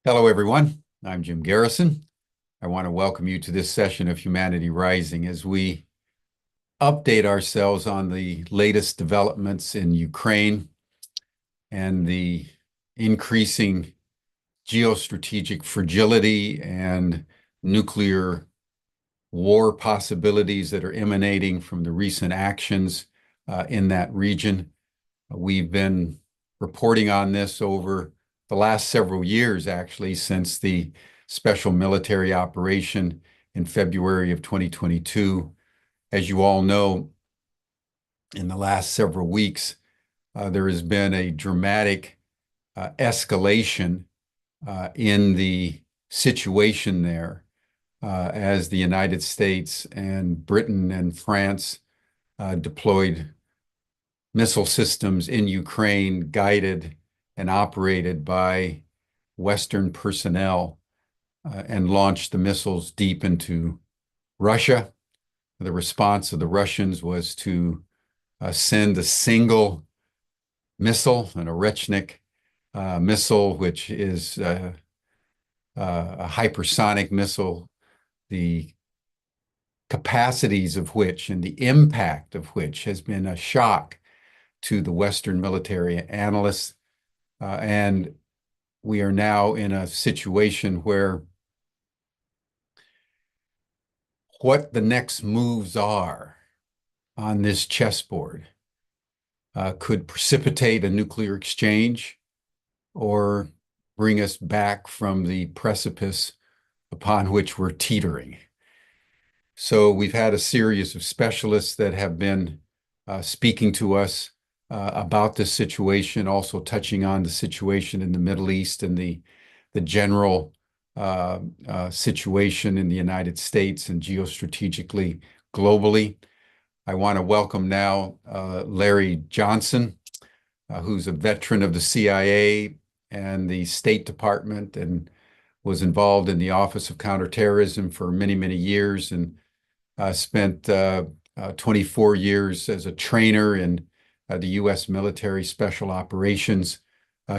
Hello, everyone. I'm Jim Garrison. I want to welcome you to this session of Humanity Rising as we update ourselves on the latest developments in Ukraine and the increasing geostrategic fragility and nuclear war possibilities that are emanating from the recent actions in that region. We've been reporting on this over the last several years, actually, since the special military operation in February of 2022. As you all know, in the last several weeks, there has been a dramatic escalation in the situation there as the United States and Britain and France deployed missile systems in Ukraine, guided and operated by Western personnel, and launched the missiles deep into Russia. The response of the Russians was to send a single missile, an Oreshnik missile, which is a hypersonic missile, the capacities of which and the impact of which has been a shock to the Western military analysts. And we are now in a situation where what the next moves are on this chessboard could precipitate a nuclear exchange or bring us back from the precipice upon which we're teetering. So we've had a series of specialists that have been speaking to us about this situation, also touching on the situation in the Middle East and the general situation in the United States and geostrategically globally. I want to welcome now Larry Johnson, who's a veteran of the CIA and the State Department and was involved in the Office of Counterterrorism for many, many years and spent 24 years as a trainer in the U.S. military special operations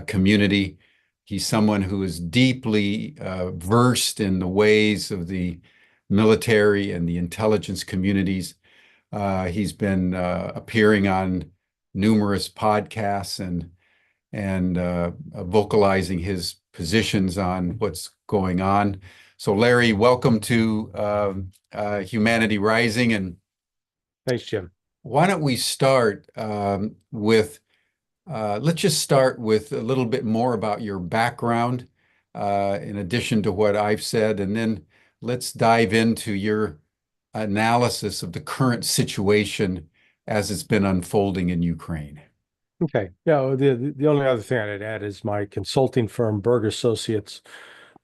community. He's someone who is deeply versed in the ways of the military and the intelligence communities. He's been appearing on numerous podcasts and vocalizing his positions on what's going on. So, Larry, welcome to Humanity Rising. And thanks, Jim. why don't we start with, let's just start with a little bit more about your background, in addition to what I've said, and then let's dive into your analysis of the current situation as it's been unfolding in Ukraine. Okay. Yeah, the only other thing I'd add is my consulting firm, BERG Associates.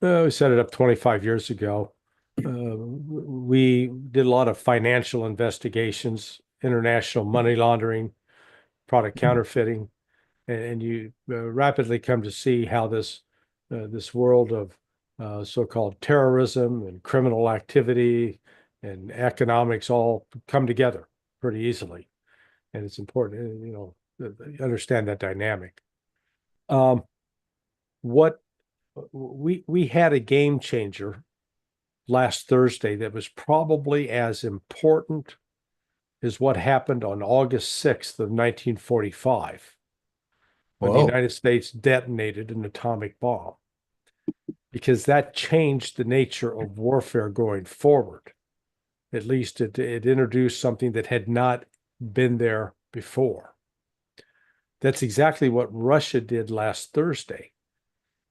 We set it up 25 years ago. We did a lot of financial investigations, international money laundering, product counterfeiting, and you rapidly come to see how this world of so-called terrorism and criminal activity and economics all come together pretty easily. And it's important, understand that dynamic. What we had a game changer last Thursday that was probably as important as what happened on August 6th of 1945, when the United States detonated an atomic bomb, because that changed the nature of warfare going forward. At least it introduced something that had not been there before. That's exactly what Russia did last Thursday.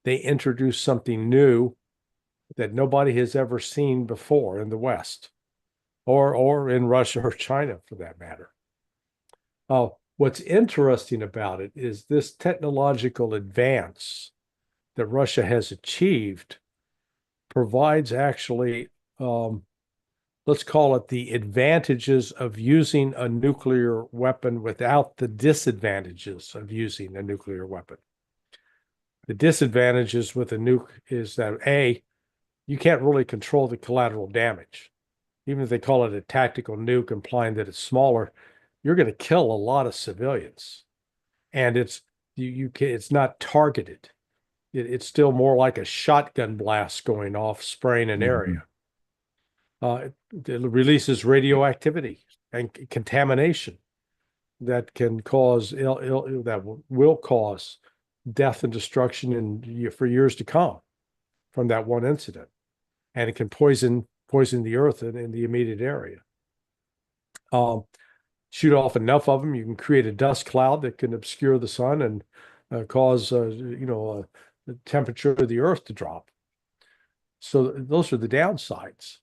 They introduced something new that nobody has ever seen before in the West, or in Russia or China for that matter. What's interesting about it is this technological advance that Russia has achieved provides actually, let's call it the advantages of using a nuclear weapon without the disadvantages of using a nuclear weapon. The disadvantages with a nuke is that, A, you can't really control the collateral damage. Even if they call it a tactical nuke, implying that it's smaller, you're going to kill a lot of civilians. And it's not targeted. It's still more like a shotgun blast going off, spraying an area. It releases radioactivity and contamination that can cause that will cause death and destruction for years to come from that one incident, and it can poison the earth in the immediate area. Shoot off enough of them, you can create a dust cloud that can obscure the sun and cause the temperature of the earth to drop. So those are the downsides.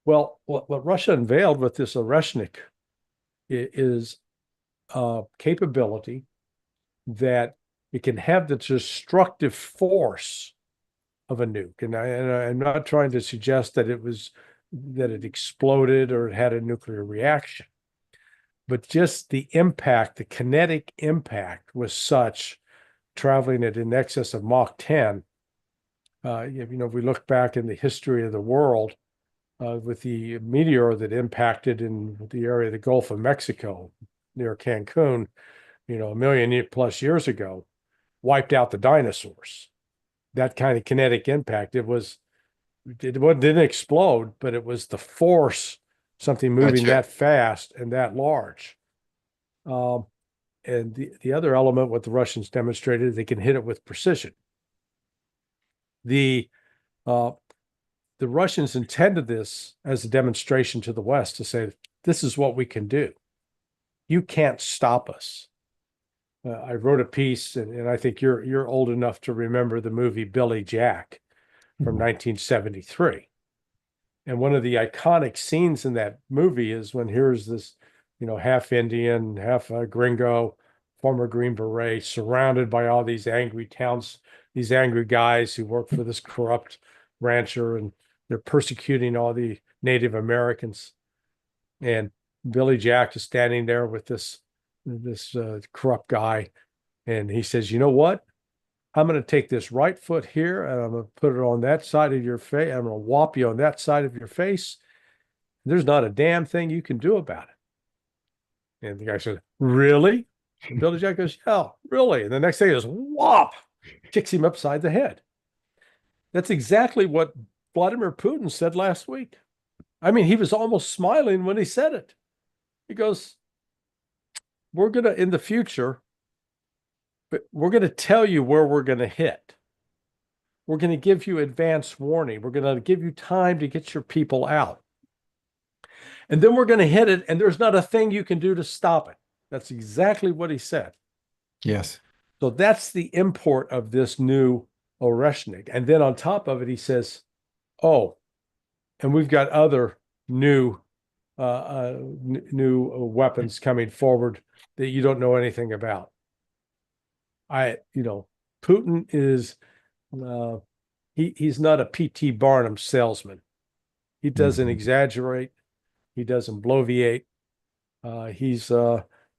Well, what Russia unveiled with this Oreshnik is a capability that it can have the destructive force of a nuke. And I'm not trying to suggest that it exploded or it had a nuclear reaction, but just the impact, the kinetic impact was such, traveling at in excess of Mach 10. If we look back in the history of the world, with the meteor that impacted in the area of the Gulf of Mexico near Cancun, a million plus years ago, wiped out the dinosaurs. That kind of kinetic impact. It didn't explode, but it was the force, something moving that fast and that large. And the other element, what the Russians demonstrated, they can hit it with precision. The Russians intended this as a demonstration to the West to say, this is what we can do. You can't stop us. I wrote a piece, and I think you're old enough to remember the movie Billy Jack from 1973. And one of the iconic scenes in that movie is when here's this, half Indian, half gringo, former Green Beret, surrounded by all these angry these angry guys who work for this corrupt rancher, and they're persecuting all the Native Americans. And Billy Jack is standing there with this corrupt guy, and he says, "You know what? I'm going to take this right foot here, and I'm going to put it on that side of your face. I'm going to whop you on that side of your face. There's not a damn thing you can do about it." And the guy says, "Really?" And Billy Jack goes, "Yeah, really." And the next thing is whop, kicks him upside the head. That's exactly what Vladimir Putin said last week. I mean, he was almost smiling when he said it. He goes, "We're going to, in the future, but we're going to tell you where we're going to hit. We're going to give you advance warning. We're going to give you time to get your people out. And then we're going to hit it, and there's not a thing you can do to stop it." That's exactly what he said. Yes. So that's the import of this new Oreshnik. And then on top of it, he says, "Oh, and we've got other new weapons coming forward that you don't know anything about." Putin is he's not a P.T. Barnum salesman. He doesn't exaggerate. He doesn't bloviate.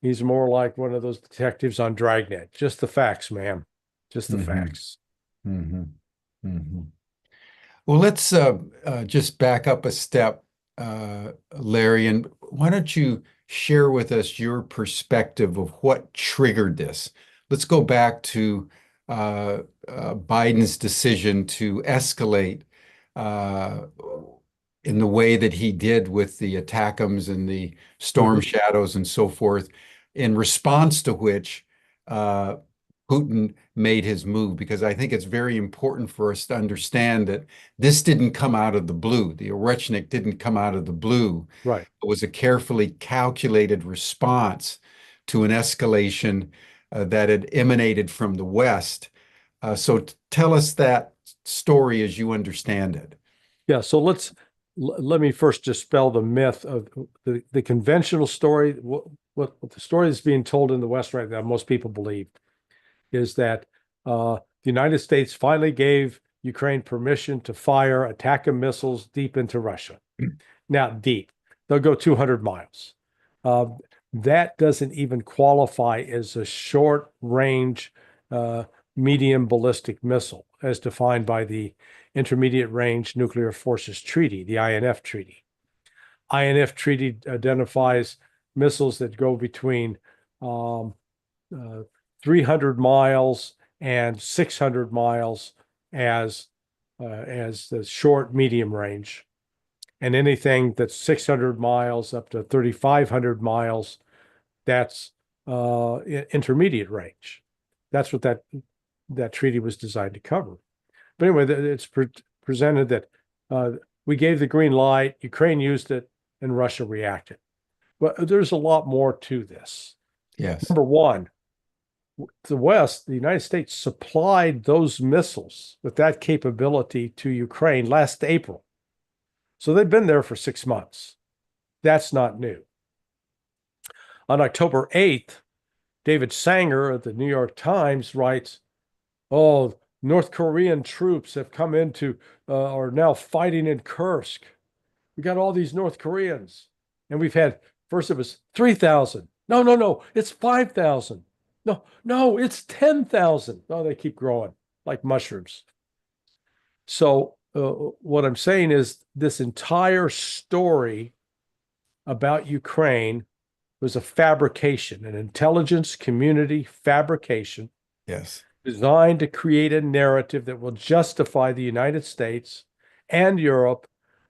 He's more like one of those detectives on Dragnet. Just the facts, ma'am. Just the facts. Well, let's just back up a step, Larry, and why don't you share with us your perspective of what triggered this? Let's go back to Biden's decision to escalate in the way that he did with the ATACMS and the Storm Shadows and so forth, in response to which Putin made his move, because I think it's very important for us to understand that this didn't come out of the blue. The Oreshnik didn't come out of the blue. Right. It was a carefully calculated response to an escalation that had emanated from the West. So tell us that story as you understand it. Yeah. So let me first dispel the myth of the conventional story. What the story that's being told in the West right now, most people believe, is that the United States finally gave Ukraine permission to fire ATACMS missiles deep into Russia. Now, deep. They'll go 200 miles. That doesn't even qualify as a short-range medium ballistic missile, as defined by the Intermediate Range Nuclear Forces Treaty, the INF Treaty. INF Treaty identifies missiles that go between 300 miles and 600 miles as the short medium range. And anything that's 600 miles up to 3,500 miles, that's intermediate range. That's what that treaty was designed to cover. But anyway, it's presented that we gave the green light, Ukraine used it, and Russia reacted. But there's a lot more to this. Yes. Number one, the West, the United States, supplied those missiles with that capability to Ukraine last April. So they've been there for 6 months. That's not new. On October 8th, David Sanger of the New York Times writes, oh, North Korean troops have come into, are now fighting in Kursk. We got all these North Koreans. And we've had, first it was 3,000. No, it's 5,000. No, it's 10,000. No, they keep growing like mushrooms. So what I'm saying is this entire story about Ukraine was a fabrication, an intelligence community fabrication. Yes. Designed to create a narrative that will justify the United States and Europe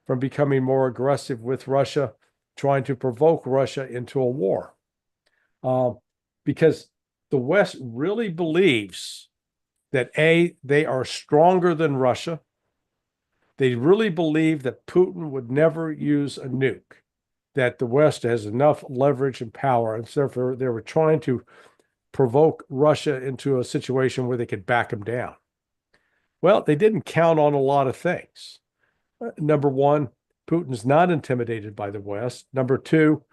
from becoming more aggressive with Russia, trying to provoke Russia into a war. Because the West really believes that they are stronger than Russia. They really believe that Putin would never use a nuke, that the West has enough leverage and power, and therefore they were trying to provoke Russia into a situation where they could back him down. Well, they didn't count on a lot of things. Number one, Putin's not intimidated by the West. Number two,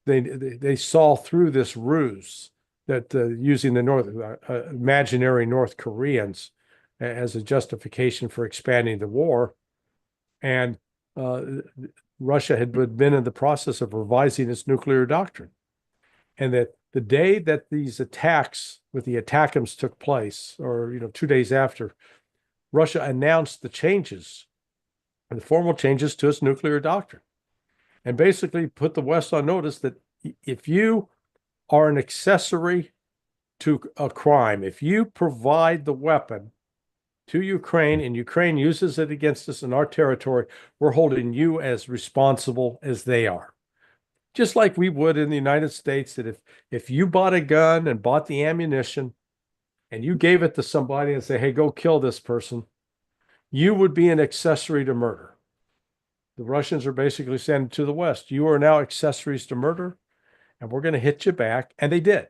they saw through this ruse that using the imaginary North Koreans as a justification for expanding the war. And Russia had been in the process of revising its nuclear doctrine. And that the day that these attacks with the ATACMS took place, or 2 days after, Russia announced the changes, the formal changes to its nuclear doctrine, and basically put the West on notice that if you are an accessory to a crime, if you provide the weapon to Ukraine and Ukraine uses it against us in our territory, we're holding you as responsible as they are. Just like we would in the United States, that if you bought a gun and bought the ammunition and you gave it to somebody and say, hey, go kill this person, you would be an accessory to murder. The Russians are basically saying to the West, you are now accessories to murder, and we're going to hit you back. And they did.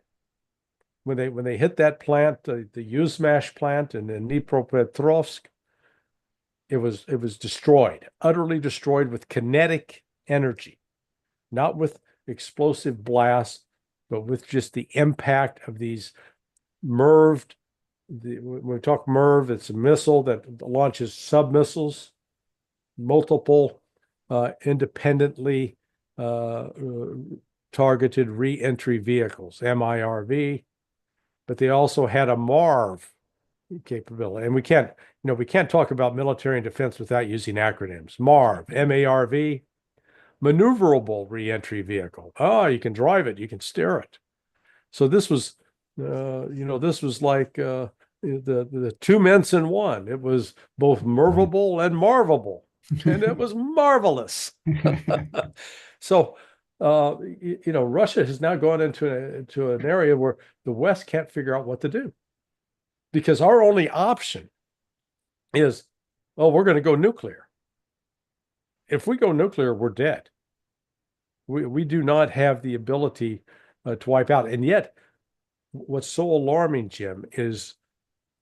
When they hit that plant, the Yuzmash plant in Dnipropetrovsk, it was destroyed, utterly destroyed with kinetic energy. Not with explosive blasts, but with just the impact of these MIRV. When we talk MIRV, it's a missile that launches submissiles, multiple independently targeted re-entry vehicles, MIRV. But they also had a MARV capability. And we can't talk about military and defense without using acronyms. MARV, MARV. Maneuverable re-entry vehicle. You can drive it, you can steer it. So this was, this was like the two mints in one. It was both movable and marvable, and it was marvelous. So, Russia has now gone into an area where the West can't figure out what to do, because our only option is, we're going to go nuclear. If we go nuclear, we're dead. We do not have the ability to wipe out. And yet, what's so alarming, Jim, is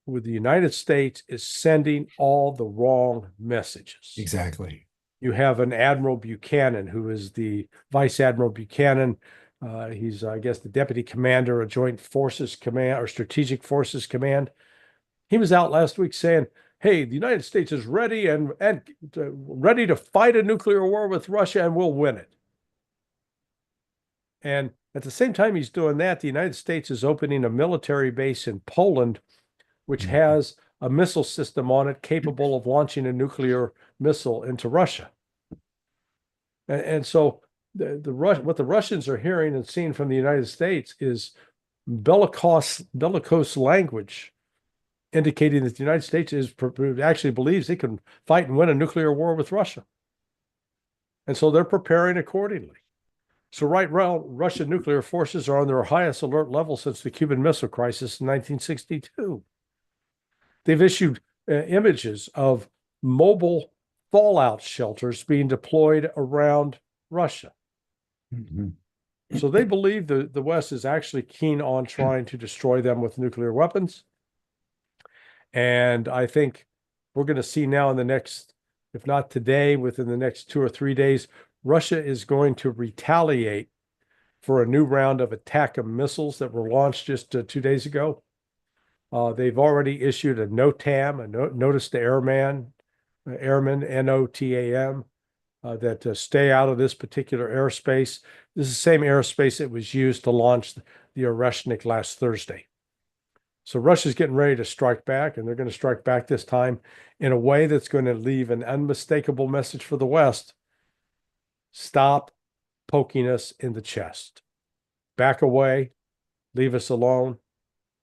with the United States is sending all the wrong messages. Exactly. You have an Admiral Buchanan, who is the Vice Admiral Buchanan. He's, I guess, the Deputy Commander of Joint Forces Command or Strategic Forces Command. He was out last week saying, hey, the United States is ready and ready to fight a nuclear war with Russia, and we'll win it. And at the same time he's doing that, the United States is opening a military base in Poland, which has a missile system on it capable of launching a nuclear missile into Russia. And so what the Russians are hearing and seeing from the United States is bellicose language indicating that the United States actually believes it can fight and win a nuclear war with Russia. And so they're preparing accordingly. So right now, Russian nuclear forces are on their highest alert level since the Cuban Missile Crisis in 1962. They've issued images of mobile fallout shelters being deployed around Russia. Mhm. So they believe the West is actually keen on trying to destroy them with nuclear weapons. And I think we're going to see now in the next, if not today, within the next 2 or 3 days, Russia is going to retaliate for a new round of attack of missiles that were launched just 2 days ago. They've already issued a NOTAM, a notice to airmen, NOTAM, that stay out of this particular airspace. This is the same airspace that was used to launch the Oreshnik last Thursday. So Russia's getting ready to strike back, and they're going to strike back this time in a way that's going to leave an unmistakable message for the West. Stop poking us in the chest. Back away, leave us alone,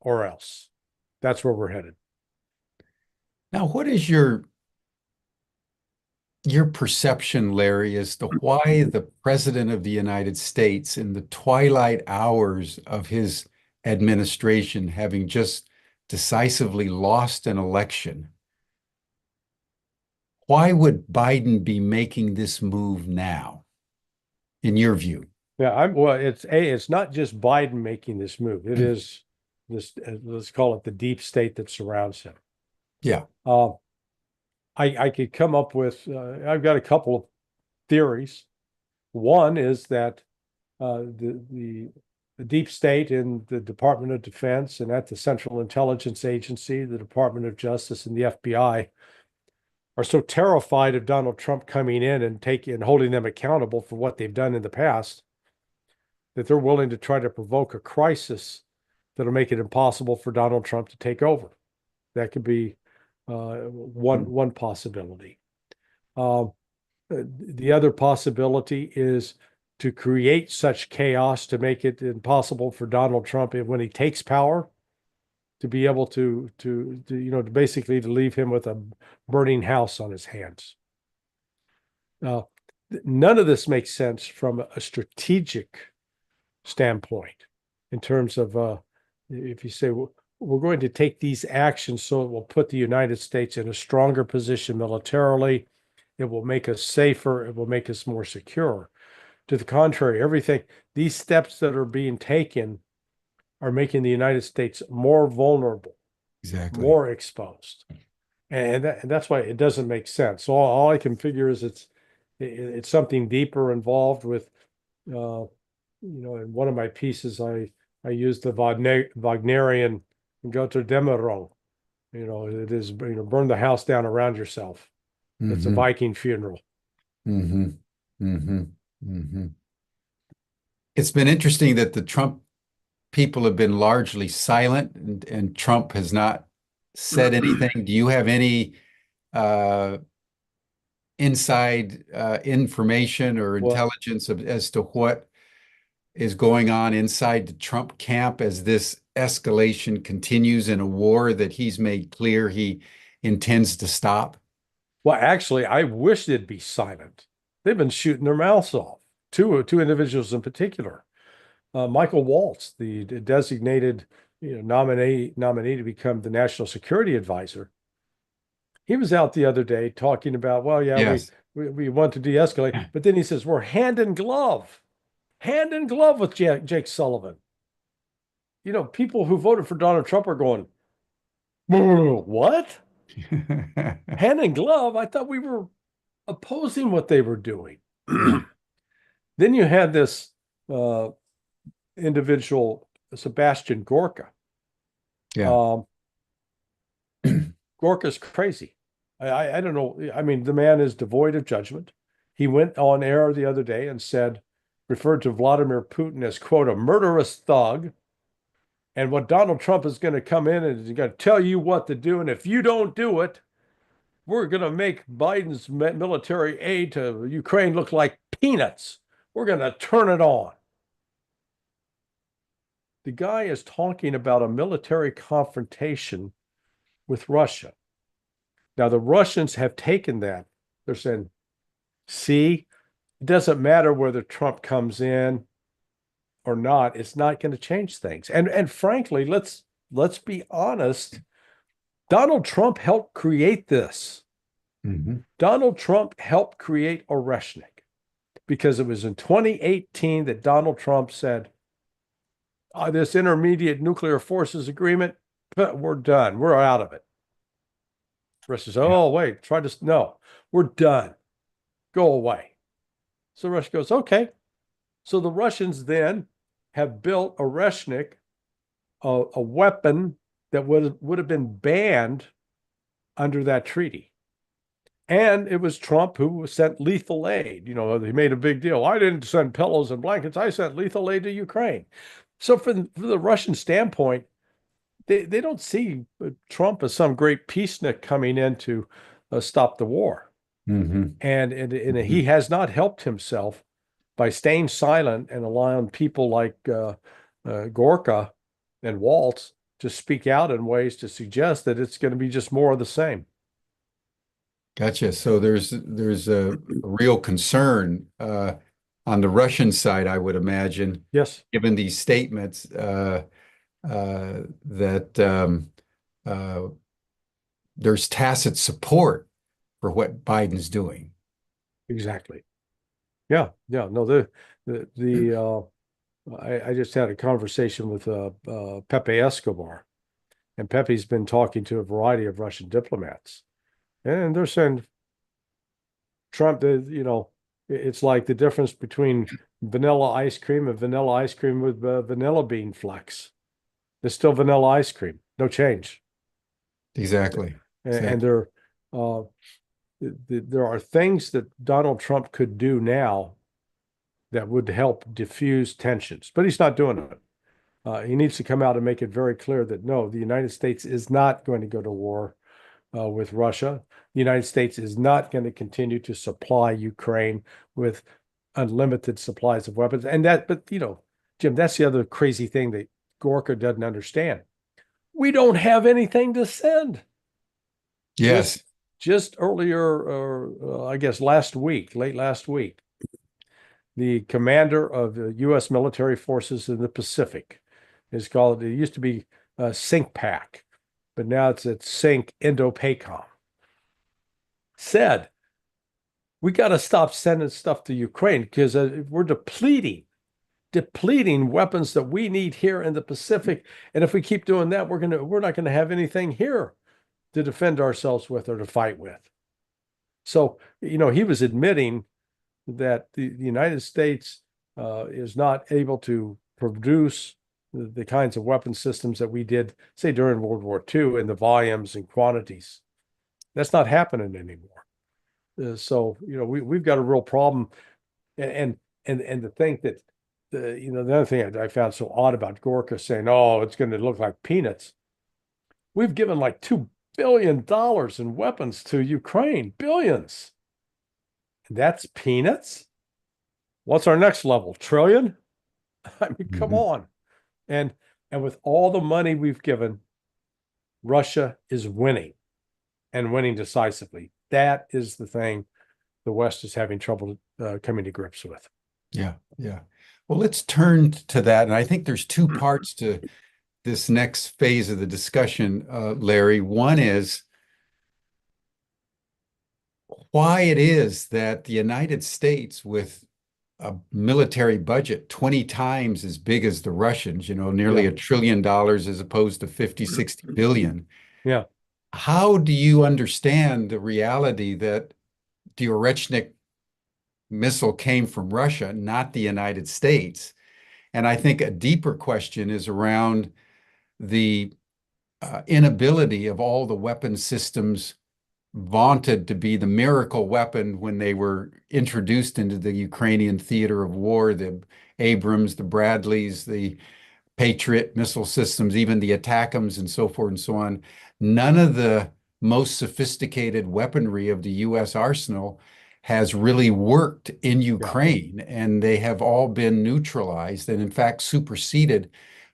or else. That's where we're headed. Now, what is your perception, Larry, as to why the President of the United States, in the twilight hours of his administration, having just decisively lost an election, why would Biden be making this move now, in your view? Yeah, well, it's not just Biden making this move. It is this, let's call it the deep state that surrounds him. Yeah. I could come up with, I've got a couple of theories. One is that the deep state in the Department of Defense and at the Central Intelligence Agency, the Department of Justice, and the FBI are so terrified of Donald Trump coming in and holding them accountable for what they've done in the past that they're willing to try to provoke a crisis that'll make it impossible for Donald Trump to take over. That could be one possibility. The other possibility is to create such chaos to make it impossible for Donald Trump, when he takes power, to be able to basically to leave him with a burning house on his hands. None of this makes sense from a strategic standpoint in terms of if you say we're going to take these actions so it will put the United States in a stronger position militarily, it will make us safer, it will make us more secure. To the contrary, these steps that are being taken are making the United States more vulnerable, Exactly. more exposed. And that's why it doesn't make sense. So all I can figure is it's something deeper involved with, in one of my pieces, I used the Wagnerian Götterdämmerung. It is, burn the house down around yourself. Mm-hmm. It's a Viking funeral. Mm-hmm. Mm-hmm. Mm-hmm. It's been interesting that the Trump people have been largely silent, and Trump has not said anything. Do you have any inside information or intelligence as to what is going on inside the Trump camp as this escalation continues in a war that he's made clear he intends to stop? Well, actually, I wish they'd be silent. They've been shooting their mouths off. Two individuals in particular. Michael Waltz, the designated nominee to become the national security advisor. He was out the other day talking about, well, yeah, yes, we want to de-escalate, but then he says we're hand in glove with Jake Sullivan. People who voted for Donald Trump are going, what? Hand in glove? I thought we were opposing what they were doing. Then you had this individual, Sebastian Gorka. Yeah. Gorka's crazy. I don't know. I mean, the man is devoid of judgment. He went on air the other day and referred to Vladimir Putin as, quote, a murderous thug. And what Donald Trump is going to come in and he's going to tell you what to do. And if you don't do it, we're going to make Biden's military aid to Ukraine look like peanuts. We're going to turn it on. The guy is talking about a military confrontation with Russia. Now, the Russians have taken that. They're saying, see, it doesn't matter whether Trump comes in or not. It's not going to change things. And frankly, let's be honest. Donald Trump helped create this. Mm-hmm. Donald Trump helped create Oreshnik because it was in 2018 that Donald Trump said, this intermediate nuclear forces agreement, we're done. We're out of it. Russia says, oh, wait, no, we're done. Go away. So Russia goes, okay. So the Russians then have built Oreshnik, a weapon that would have been banned under that treaty. And it was Trump who sent lethal aid. You know, he made a big deal. I didn't send pillows and blankets. I sent lethal aid to Ukraine. So from the Russian standpoint, they don't see Trump as some great peacenik coming in to stop the war. Mm-hmm. And he has not helped himself by staying silent and allowing people like Gorka and Waltz to speak out in ways to suggest that it's going to be just more of the same. Gotcha. So there's a real concern on the Russian side, I would imagine, Yes. given these statements that there's tacit support for what Biden's doing. Exactly. Yeah. No, I just had a conversation with Pepe Escobar, and Pepe's been talking to a variety of Russian diplomats, and they're saying Trump, it's like the difference between vanilla ice cream and vanilla ice cream with vanilla bean flecks. There's still vanilla ice cream, no change. Exactly. And there are things that Donald Trump could do now that would help diffuse tensions, but he's not doing it. He needs to come out and make it very clear that no, the United States is not going to go to war with Russia. The United States is not going to continue to supply Ukraine with unlimited supplies of weapons. But Jim, that's the other crazy thing that Gorka doesn't understand. We don't have anything to send. Yes. Just earlier, or I guess late last week, the commander of the U.S. military forces in the Pacific it used to be SINCPAC, but now it's at SINC Indo-PACOM, said, we got to stop sending stuff to Ukraine because we're depleting weapons that we need here in the Pacific. And if we keep doing that, we're not going to have anything here to defend ourselves with or to fight with. So, he was admitting that the United States is not able to produce the kinds of weapon systems that we did, say, during World War II in the volumes and quantities. That's not happening anymore. So, we've got a real problem. And to think that, the other thing I found so odd about Gorka saying, oh, it's going to look like peanuts. We've given like $2 billion in weapons to Ukraine, billions. And that's peanuts. What's our next level? Trillion? I mean, come on. And with all the money we've given, Russia is winning and winning decisively. That is the thing the West is having trouble coming to grips with. Yeah. Well, let's turn to that. And I think there's two parts to this next phase of the discussion, Larry. One is why it is that the United States, with a military budget 20 times as big as the Russians, nearly $1 trillion as opposed to 50, 60 billion. Yeah. How do you understand the reality that the Oreshnik missile came from Russia, not the United States? And I think a deeper question is around the inability of all the weapon systems vaunted to be the miracle weapon when they were introduced into the Ukrainian theater of war, the Abrams, the Bradleys, the Patriot missile systems, even the ATACMS and so forth and so on. None of the most sophisticated weaponry of the U.S. arsenal has really worked in Ukraine, and they have all been neutralized and in fact superseded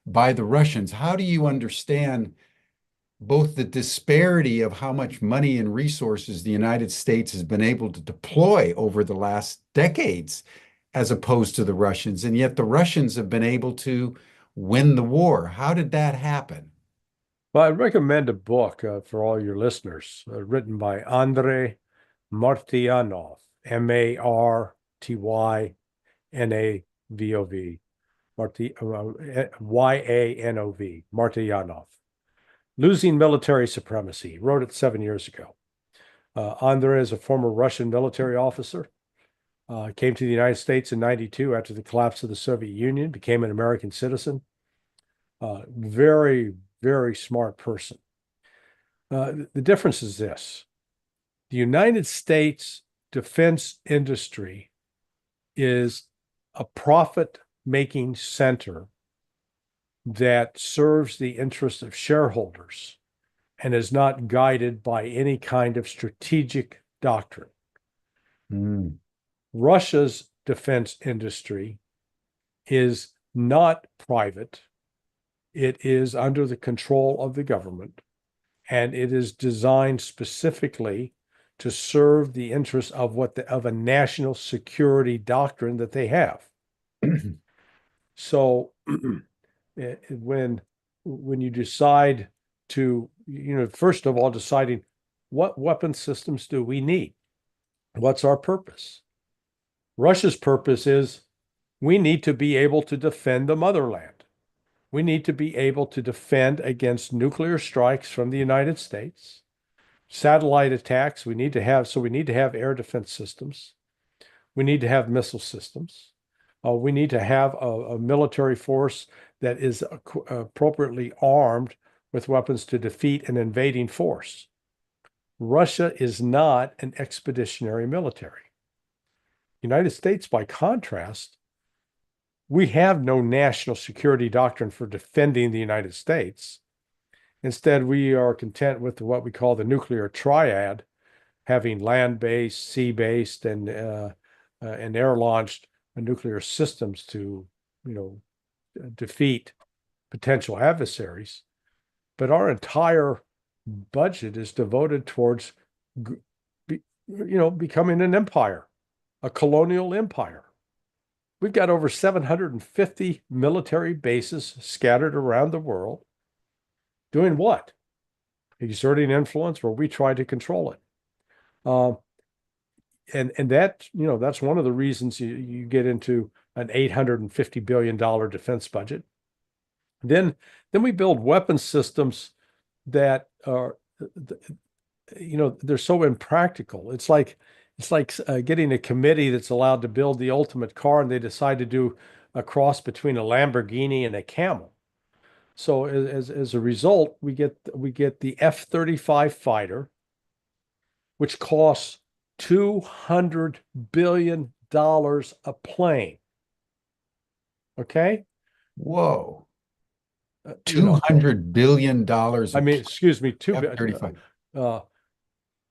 by the Russians. How do you understand both the disparity of how much money and resources the United States has been able to deploy over the last decades, as opposed to the Russians, and yet the Russians have been able to win the war. How did that happen? Well, I recommend a book for all your listeners, written by Andrei Martyanov, Martynavov, Yanov, Martyanov. Losing Military Supremacy. He wrote it 7 years ago. Andrei is a former Russian military officer. Came to the United States in 92 after the collapse of the Soviet Union, became an American citizen. Very, very smart person. The difference is this. The United States defense industry is a profit-making center that serves the interests of shareholders and is not guided by any kind of strategic doctrine. Russia's defense industry is not private. It is under the control of the government, and it is designed specifically to serve the interests of of a national security doctrine that they have. So when you decide to, first of all, deciding what weapon systems do we need? What's our purpose? Russia's purpose is we need to be able to defend the motherland. We need to be able to defend against nuclear strikes from the United States, satellite attacks. We need to have air defense systems. We need to have missile systems. We need to have a military force that is appropriately armed with weapons to defeat an invading force. Russia is not an expeditionary military. The United States, by contrast, we have no national security doctrine for defending the United States. Instead, we are content with what we call the nuclear triad, having land-based, sea-based, and air-launched nuclear systems to, defeat potential adversaries. But our entire budget is devoted towards, becoming an empire, a colonial empire. We've got over 750 military bases scattered around the world. Doing what? Exerting influence where we try to control it. And that, that's one of the reasons you get into an $850 billion defense budget. Then we build weapon systems that are, they're so impractical. It's like getting a committee that's allowed to build the ultimate car, and they decide to do a cross between a Lamborghini and a camel. So as a result, we get the F-35 fighter, which costs $200 billion a plane. Okay? Whoa. $200 billion. Excuse me, F-35.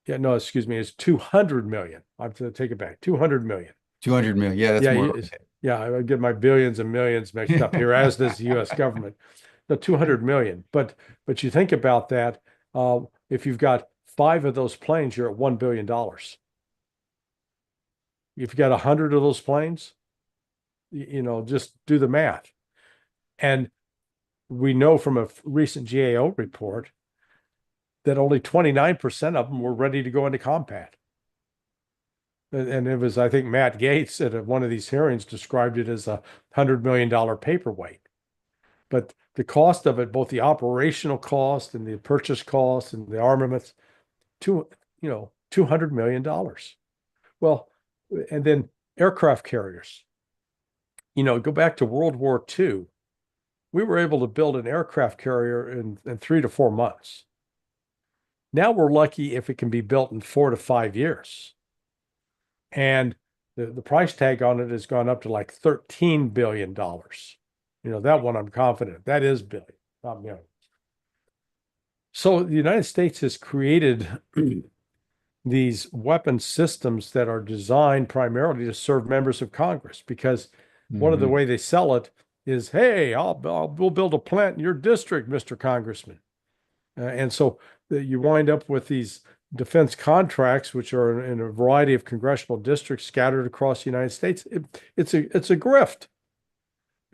It's 200 million. I have to take it back. 200 million. 200 million. Yeah, that's more. Yeah, I get my billions and millions mixed up here, as does the U.S. government. The 200 million. But you think about that, if you've got 5 of those planes, you're at $1 billion. If you've got 100 of those planes, just do the math. And we know from a recent GAO report that only 29% of them were ready to go into combat. And it was, I think, Matt Gaetz at one of these hearings described it as a $100 million paperweight. But the cost of it, both the operational cost and the purchase cost and the armaments, $200 million. Well, and then aircraft carriers. Go back to World War II. We were able to build an aircraft carrier in 3 to 4 months. Now we're lucky if it can be built in 4 to 5 years. And the price tag on it has gone up to like $13 billion. That one I'm confident. That is billion, not million. So the United States has created these weapon systems that are designed primarily to serve members of Congress, because one of the way they sell it is, hey, we'll build a plant in your district, Mr. Congressman. And so you wind up with these defense contracts, which are in a variety of congressional districts scattered across the United States. It's a grift.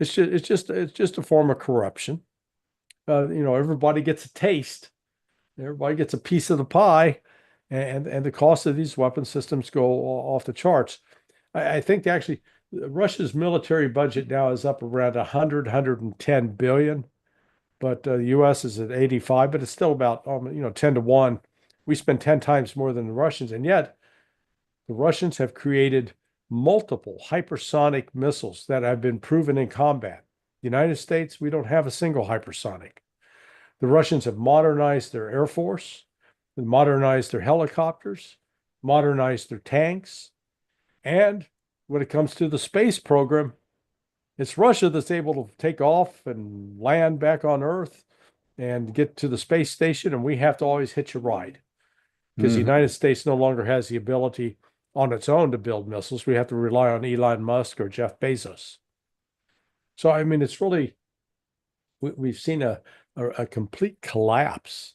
It's just a form of corruption. Everybody gets a taste. Everybody gets a piece of the pie, and the cost of these weapon systems go off the charts. I think actually Russia's military budget now is up around 110 billion, but the US is at 85, but it's still about 10 to 1. We spend 10 times more than the Russians, and yet the Russians have created multiple hypersonic missiles that have been proven in combat. The United States, we don't have a single hypersonic. The Russians have modernized their Air Force, modernized their helicopters, modernized their tanks. And when it comes to the space program, it's Russia that's able to take off and land back on Earth and get to the space station, and we have to always hitch a ride because the United States no longer has the ability on its own to build missiles. We have to rely on Elon Musk or Jeff Bezos. So, I mean, it's really, we've seen a complete collapse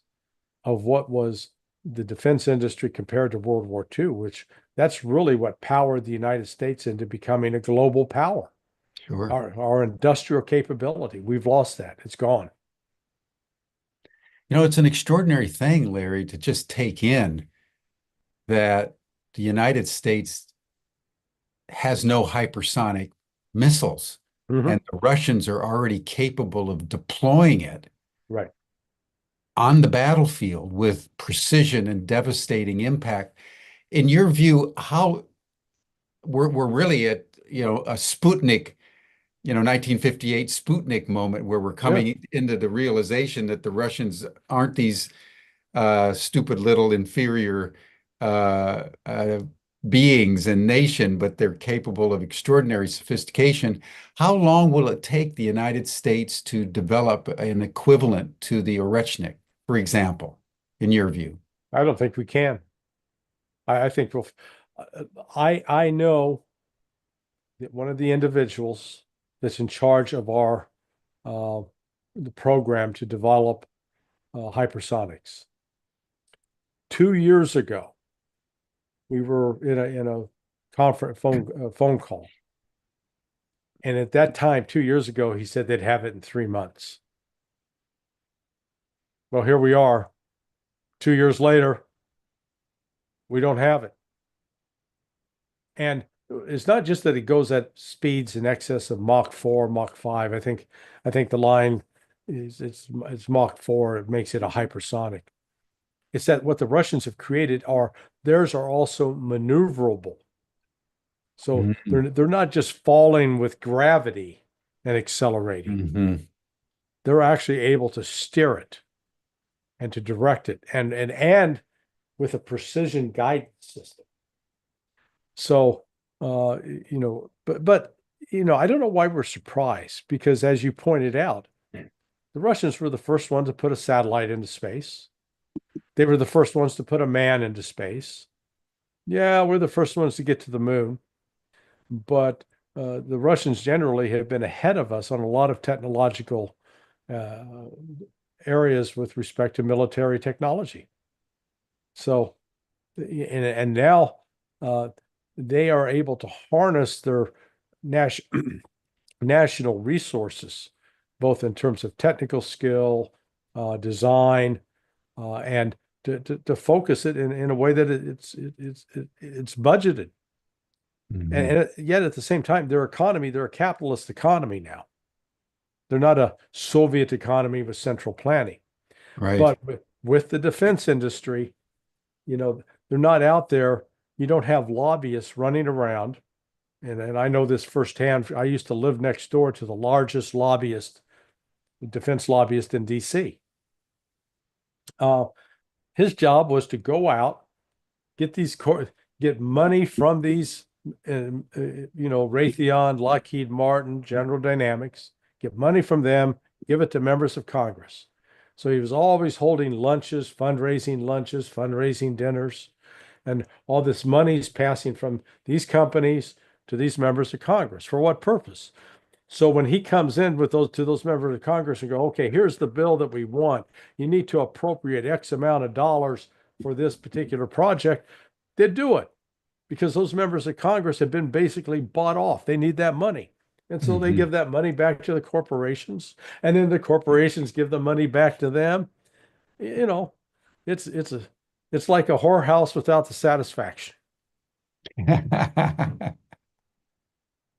of what was the defense industry compared to World War II, which that's really what powered the United States into becoming a global power. Sure. Our industrial capability, we've lost that. It's gone. It's an extraordinary thing, Larry, to just take in that the United States has no hypersonic missiles, and the Russians are already capable of deploying it Right. on the battlefield with precision and devastating impact. In your view, how we're really at, a Sputnik, 1958 Sputnik moment where we're coming into the realization that the Russians aren't these stupid little inferior beings and nation, but they're capable of extraordinary sophistication. How long will it take the United States to develop an equivalent to the Oreshnik, for example, in your view? I don't think we can. I think I know that one of the individuals that's in charge of our the program to develop hypersonics. 2 years ago, we were in a conference phone call, and at that time, 2 years ago, he said they'd have it in 3 months. Well, here we are, 2 years later, we don't have it. And it's not just that it goes at speeds in excess of Mach 4, Mach 5. I think the line is it's Mach 4. It makes it a hypersonic. It's that what the Russians have created theirs are also maneuverable. So they're not just falling with gravity and accelerating. They're actually able to steer it and to direct it and with a precision guidance system. So but I don't know why we're surprised, because as you pointed out, the Russians were the first ones to put a satellite into space. They were the first ones to put a man into space. Yeah, we're the first ones to get to the moon. But the Russians generally have been ahead of us on a lot of technological areas with respect to military technology. So, and now they are able to harness their national resources, both in terms of technical skill, design, and to focus it in a way that it's budgeted. And yet at the same time, they're a capitalist economy now. They're not a Soviet economy with central planning. Right. But with the defense industry, they're not out there. You don't have lobbyists running around. And I know this firsthand. I used to live next door to the largest defense lobbyist in DC. His job was to go out, get money from these, Raytheon, Lockheed Martin, General Dynamics, get money from them, give it to members of Congress. So he was always holding fundraising dinners, and all this money is passing from these companies to these members of Congress. For what purpose? So when he comes in with those members of Congress and go, okay, here's the bill that we want. You need to appropriate X amount of dollars for this particular project. They do it because those members of Congress have been basically bought off. They need that money. And so they Hmm. give that money back to the corporations, and then the corporations give the money back to them. You know, it's like a whorehouse without the satisfaction.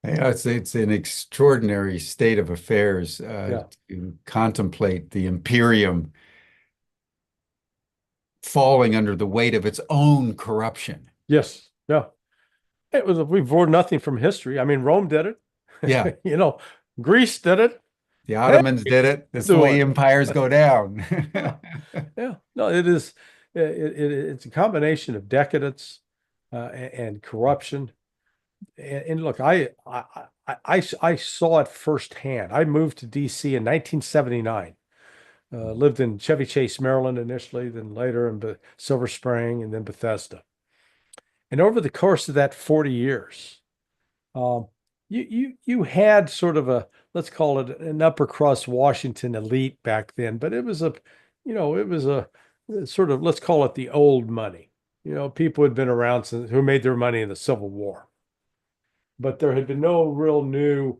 It's an extraordinary state of affairs Yeah. to contemplate the imperium falling under the weight of its own corruption. Yes. Yeah. We've borrowed nothing from history. I mean, Rome did Yeah, it. Greece did it. the Hey, Ottomans did it. That's the do way it. empires go down. Yeah. Yeah. No, it is. It's a combination of decadence and corruption. And look, I saw it firsthand. I moved to DC in 1979. Lived in Chevy Chase, Maryland initially, then later in Silver Spring, and then Bethesda. And over the course of that 40 years, um, you had sort of a, let's call it an upper crust Washington elite back then, but it was a sort of, let's call it the old money. People had been around who made their money in the Civil War, but there had been no real new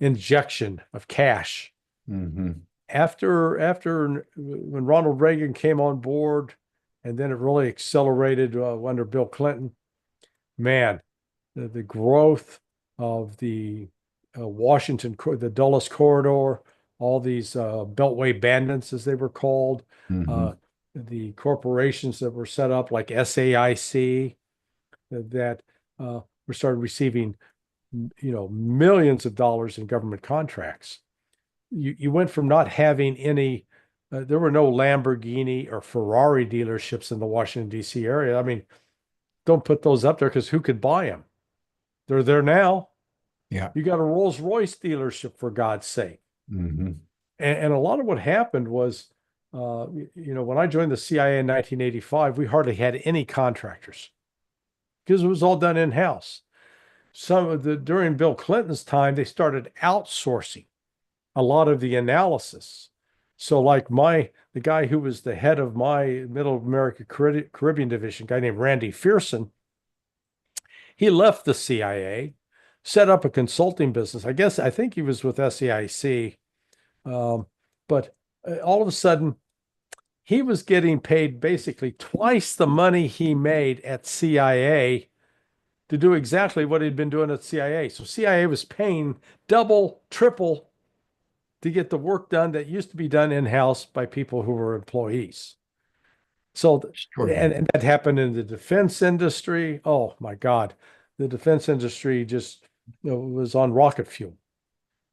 injection of cash Hmm. after when Ronald Reagan came on board, and then it really accelerated under Bill Clinton. Man, the growth of the the Dulles Corridor, all these Beltway bandits, as they were called, Hmm. uh, the corporations that were set up like SAIC that were started receiving, millions of dollars in government contracts. You went from not having any. There were no Lamborghini or Ferrari dealerships in the Washington D.C. area. I mean, don't put those up there because who could buy them? They're there now. Yeah. You got a Rolls Royce dealership for God's sake. Hmm. And a lot of what happened was, when I joined the CIA in 1985, we hardly had any contractors because it was all done in house. During Bill Clinton's time, they started outsourcing a lot of the analysis. So, like the guy who was the head of my Middle America Caribbean division, a guy named Randy Fearson, he left the CIA, set up a consulting business. I think he was with SAIC, but all of a sudden he was getting paid basically twice the money he made at CIA to do exactly what he'd been doing at CIA. So CIA was paying double, triple to get the work done that used to be done in-house by people who were employees. So, Extraordinary. and that happened in the defense industry. Oh my God, the defense industry just was on rocket fuel.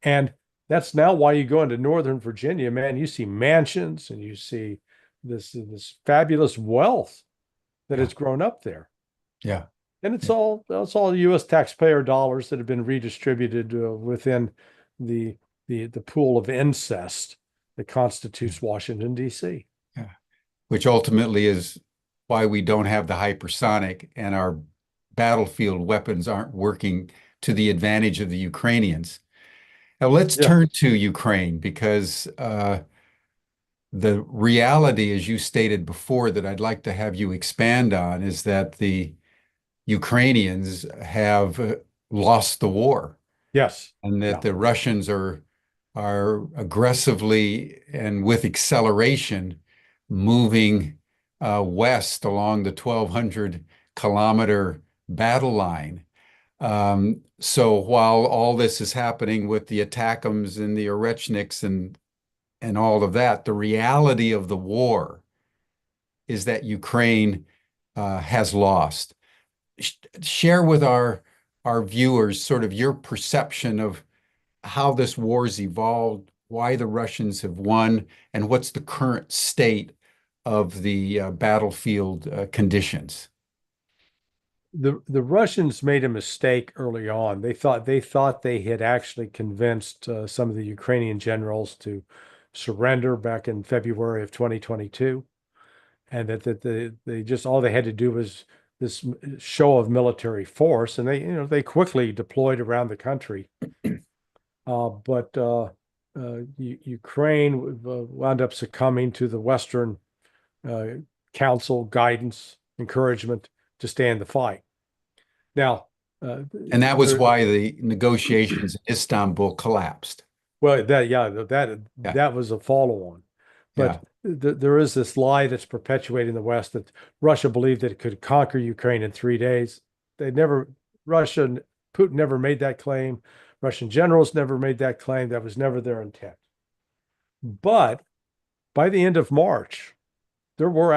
And that's now why you go into Northern Virginia, man, you see mansions and you see this fabulous wealth that Yeah. has grown up there. Yeah. And Yeah. it's all US taxpayer dollars that have been redistributed within the the pool of incest that constitutes Washington, D.C. Yeah. Which ultimately is why we don't have the hypersonic and our battlefield weapons aren't working to the advantage of the Ukrainians. Now let's Yeah. turn to Ukraine because the reality, as you stated before, that I'd like to have you expand on is that the Ukrainians have lost the war Yes. and that Yeah. the Russians are aggressively and with acceleration moving west along the 1,200-kilometer battle line. So while all this is happening with the ATACMS and the Oreshniks and all of that, the reality of the war is that Ukraine has lost. Share with our viewers sort of your perception of how this war's evolved, why the Russians have won, and what's the current state of the battlefield conditions. The Russians made a mistake early on. They thought they had actually convinced some of the Ukrainian generals to surrender back in February of 2022, and they just all they had to do was this show of military force, and they quickly deployed around the country. Ukraine wound up succumbing to the Western uh, counsel, guidance, encouragement to stay in the fight. Now, And that was why the negotiations in Istanbul collapsed. well, Yeah, that was a follow-on. yeah. But there is this lie that's perpetuated in the West that Russia believed that it could conquer Ukraine in 3 days. They never, Russia, Putin never made that claim. Russian generals never made that claim. That was never their intent. But by the end of March, there were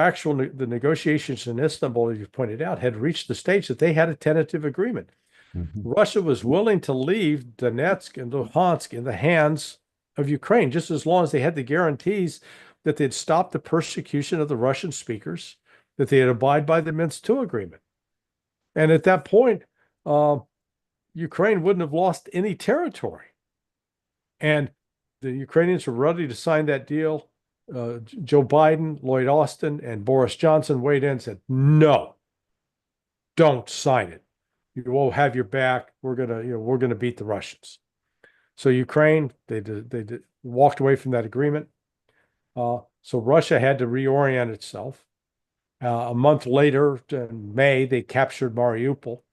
the negotiations in Istanbul, as you pointed out, had reached the stage that they had a tentative agreement. Mhm. Russia was willing to leave Donetsk and Luhansk in the hands of Ukraine, just as long as they had the guarantees that they'd stop the persecution of the Russian speakers, that they'd abide by the Minsk II agreement. And at that point, Ukraine wouldn't have lost any territory. And the Ukrainians were ready to sign that deal. Joe Biden, Lloyd Austin, and Boris Johnson weighed in and said, no, don't sign it. You will have your back. We're gonna beat the Russians. So Ukraine, they walked away from that agreement. So Russia had to reorient itself. A month later, in May, they captured Mariupol.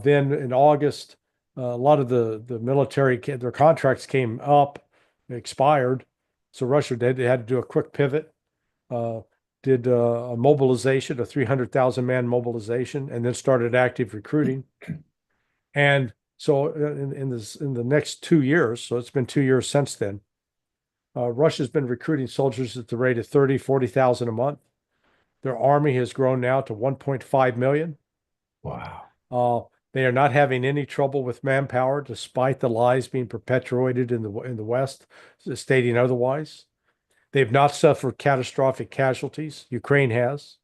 Then in August, a lot of the military, their contracts came up, expired. So Russia had to do a quick pivot, did a mobilization, a 300,000 man mobilization, and then started active recruiting. And so in the next 2 years, so it's been 2 years since then, Russia's been recruiting soldiers at the rate of 30, 40,000 a month. Their army has grown now to 1.5 million. Wow. They are not having any trouble with manpower, despite the lies being perpetuated in the West, stating otherwise. They've not suffered catastrophic casualties. Ukraine has.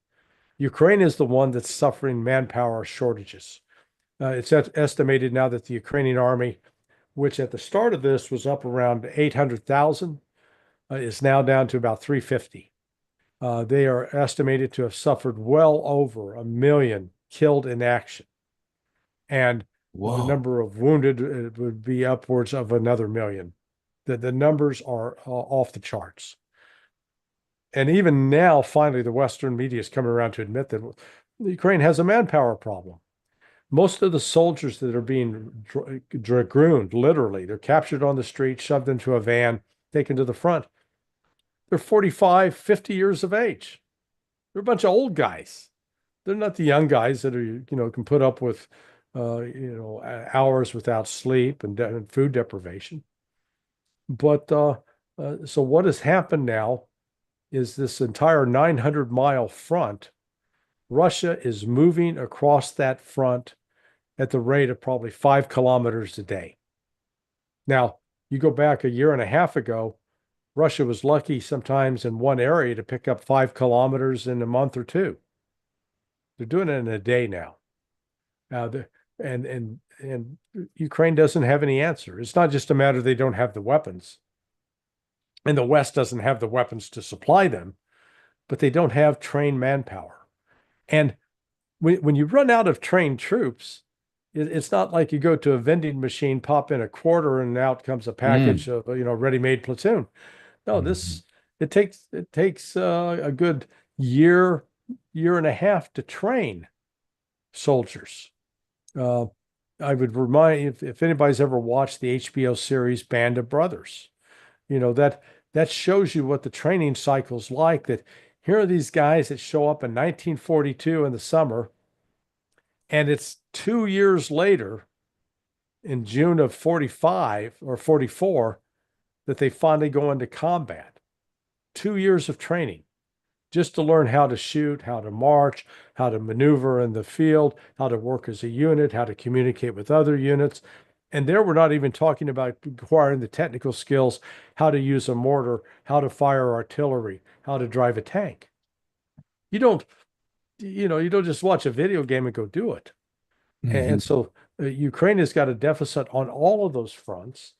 Ukraine is the one that's suffering manpower shortages. It's estimated now that the Ukrainian army, which at the start of this was up around 800,000, is now down to about 350. They are estimated to have suffered well over 1 million killed in action. And the Whoa. number of wounded would be upwards of another million. The numbers are off the charts. And even now, finally, the Western media is coming around to admit that Ukraine has a manpower problem. Most of the soldiers that are being dragooned, literally, they're captured on the street, shoved into a van, taken to the front. They're 45, 50 years of age. They're a bunch of old guys. They're not the young guys that are, can put up with, hours without sleep and food deprivation. But so what has happened now is this entire 900-mile front, Russia is moving across that front at the rate of probably 5 kilometers a day. Now, you go back a year and a half ago, Russia was lucky sometimes in one area to pick up 5 kilometers in a month or two. They're doing it in a day now. And Ukraine doesn't have any answer. It's not just a matter they don't have the weapons, and the West doesn't have the weapons to supply them, but they don't have trained manpower. And when you run out of trained troops, it's not like you go to a vending machine, pop in a quarter, and out comes a package of ready-made platoon. No, it takes a good year and a half to train soldiers. I would remind, if anybody's ever watched the HBO series Band of Brothers, that shows you what the training cycle's like. That here are these guys that show up in 1942 in the summer, and it's 2 years later, in June of 45 or 44, that they finally go into combat. 2 years of training just to learn how to shoot, how to march, how to maneuver in the field, how to work as a unit, how to communicate with other units. And there we're not even talking about acquiring the technical skills, how to use a mortar, how to fire artillery, how to drive a tank. You don't just watch a video game and go do it. And so Ukraine has got a deficit on all of those fronts.